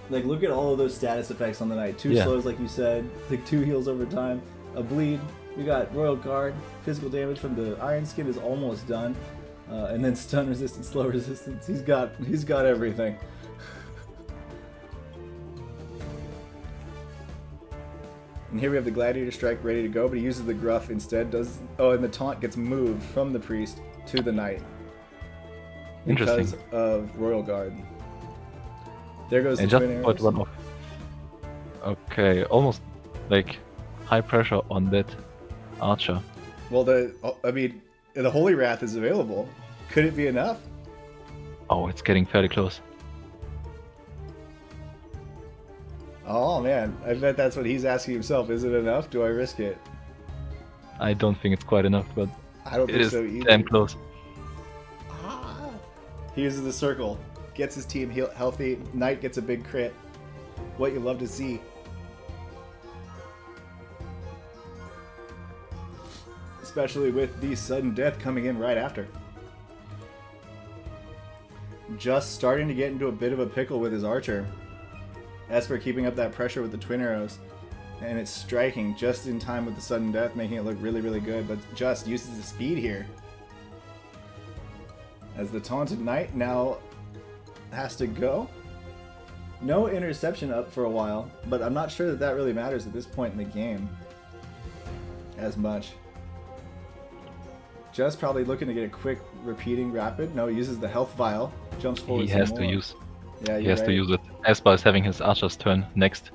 Like, look at all of those status effects on the Knight. 2 slows, like you said. Like 2 heals over time. A bleed. We got Royal Guard. Physical damage from the Iron Skin is almost done. And then stun resistance, slow resistance. He's got everything. And here we have the Gladiator Strike ready to go, but he uses the Gruff instead. And the taunt gets moved from the Priest to the Knight. Because Interesting. of Royal Guard. There goes the And just twin put arrows. one off. Okay, almost like high pressure on that archer. Well, the Holy Wrath is available. Could it be enough? Oh, it's getting fairly close. Oh man, I bet that's what he's asking himself. Is it enough? Do I risk it? I don't think it's quite enough, but I don't it think is so either. damn close. He uses the circle, gets his team healthy. Knight gets a big crit. What you love to see. Especially with the sudden death coming in right after. Just starting to get into a bit of a pickle with his archer. Esper keeping up that pressure with the twin arrows. And it's striking just in time with the sudden death, making it look really, really good. But Just uses the speed here. As the taunted knight now has to go. No interception up for a while, but I'm not sure that really matters at this point in the game as much. Just probably looking to get a quick repeating rapid. No, he uses the health vial. Jumps forward. He some has more. to use. Yeah, He has to use it. Esper is having his archer's turn next.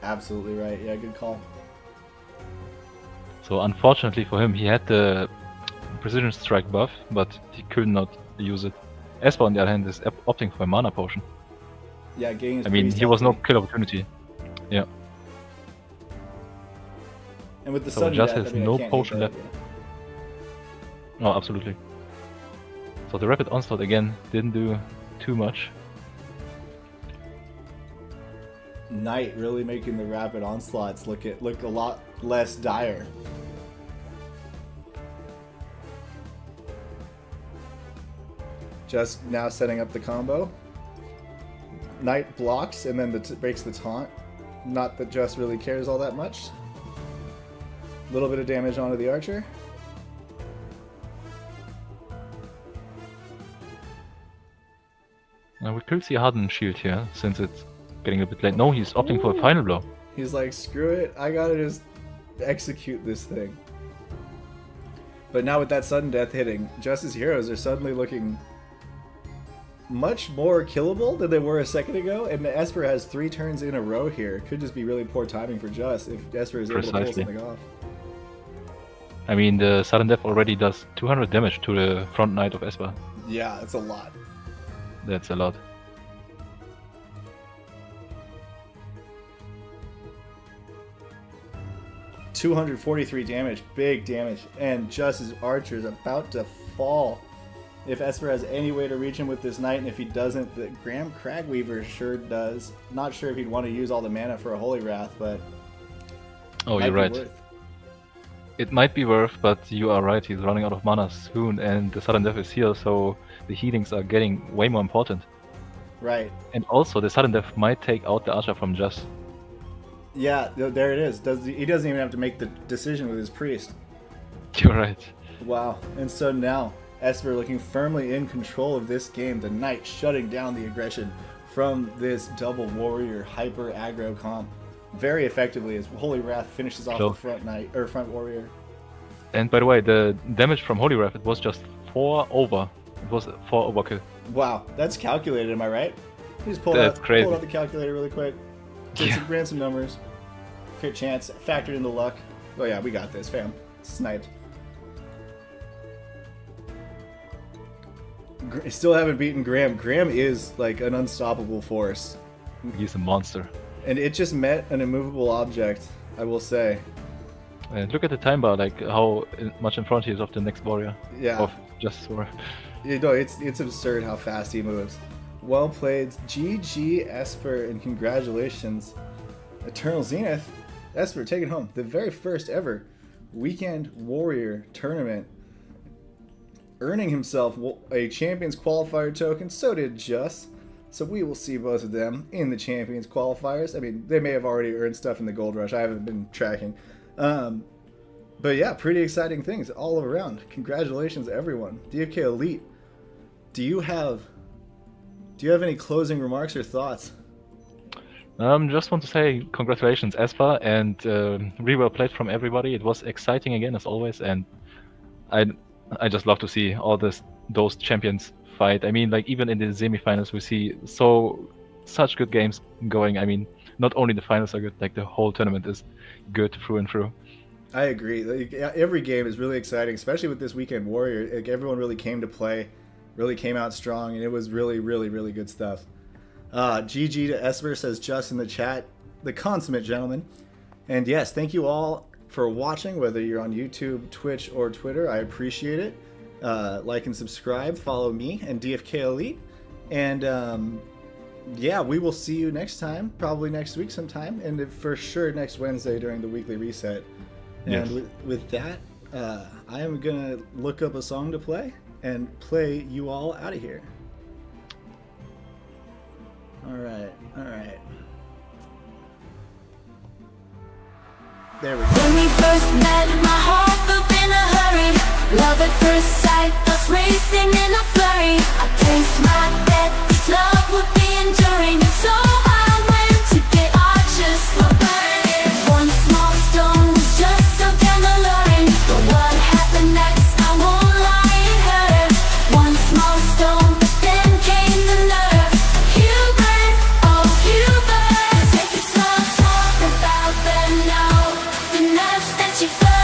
Absolutely right. Yeah, good call. So unfortunately for him, he had the precision strike buff, but he could not use it. Esper on the other hand is opting for a mana potion. Yeah, getting his I mean, priest he was no healthy. kill opportunity. Yeah. And with the So sudden Just death, has I mean, I no can't hate potion that, left. yeah. Oh, absolutely. So the rapid onslaught again didn't do too much. Knight really making the rapid onslaughts look a lot less dire. Just now setting up the combo. Knight blocks and then breaks the taunt. Not that Just really cares all that much. A little bit of damage onto the archer. Now we could see a hardened shield here, since it's getting a bit late. No, he's opting for a final blow. He's like, screw it, I gotta just execute this thing. But now with that sudden death hitting, Just's heroes are suddenly looking much more killable than they were a second ago, and Esper has 3 turns in a row here. Could just be really poor timing for Just if Esper is able to pull Precisely. something off. I mean, the sudden death already does 200 damage to the front knight of Esper. Yeah, it's a lot. That's a lot. $243 damage, big damage, and Just's archer is about to fall. If Esper has any way to reach him with this knight, and if he doesn't, the Graham Cragweaver sure does. Not sure if he'd want to use all the mana for a Holy Wrath, but Oh, might you're be right. worth. It might be worth, but you are right, he's running out of mana soon, and the sudden death is here, so the healings are getting way more important. Right. And also, the sudden death might take out the archer from Just. Yeah, there it is. He doesn't even have to make the decision with his priest. You're right. Wow. And so now, Esper looking firmly in control of this game. The knight shutting down the aggression from this double warrior hyper aggro comp very effectively as Holy Wrath finishes off Sure. the front knight or front warrior. And by the way, the damage from Holy Wrath, it was just 4 over. It was 4 overkill. Wow, that's calculated, am I right? You just That's crazy. pulled out the calculator really quick. Ran some numbers. Crit chance, factored into luck. Oh yeah, we got this, fam. Sniped. Still haven't beaten Graham. Graham is like an unstoppable force. He's a monster. And it just met an immovable object, I will say. And look at the time bar, like how much in front he is of the next warrior. Yeah. Of Just War. You know, it's absurd how fast he moves. Well played. GG Esper, and congratulations. Eternal Zenith. Esper taking home the very first ever Weekend Warrior tournament. Earning himself a Champions Qualifier token. So did Just. So we will see both of them in the Champions Qualifiers. I mean, they may have already earned stuff in the Gold Rush. I haven't been tracking. But yeah, pretty exciting things all around. Congratulations, everyone. DFK Elite. Do you have any closing remarks or thoughts? Just want to say congratulations, Espa, and really well played from everybody. It was exciting again as always, and I just love to see all those champions fight. I mean, like even in the semifinals, we see such good games going. I mean, not only the finals are good, like the whole tournament is good through and through. I agree. Like, every game is really exciting, especially with this weekend warrior. Like, everyone really came to play, really came out strong, and it was really, really, really good stuff. GG to Esper, says Just in the chat, the consummate gentleman. And yes, thank you all for watching, whether you're on YouTube, Twitch, or Twitter. I appreciate it. Like and subscribe, follow me and DFK Elite. And yeah, we will see you next time, probably next week sometime, and for sure next Wednesday during the weekly reset. Yes. And with that, I am gonna look up a song to play and play you all out of here. All right. There we go. When we first met, my heart felt in a hurry. Love at first sight, us racing in a flurry. I placed my bet, this love would be enduring. And so I went to get archers for burning. One small stone was just so damn alluring. But what happened next, I won't lie, it hurt. One small stone, but then came the nerve. Hubert, oh Hubert, take it slow, talk about them now. The nerves that you felt.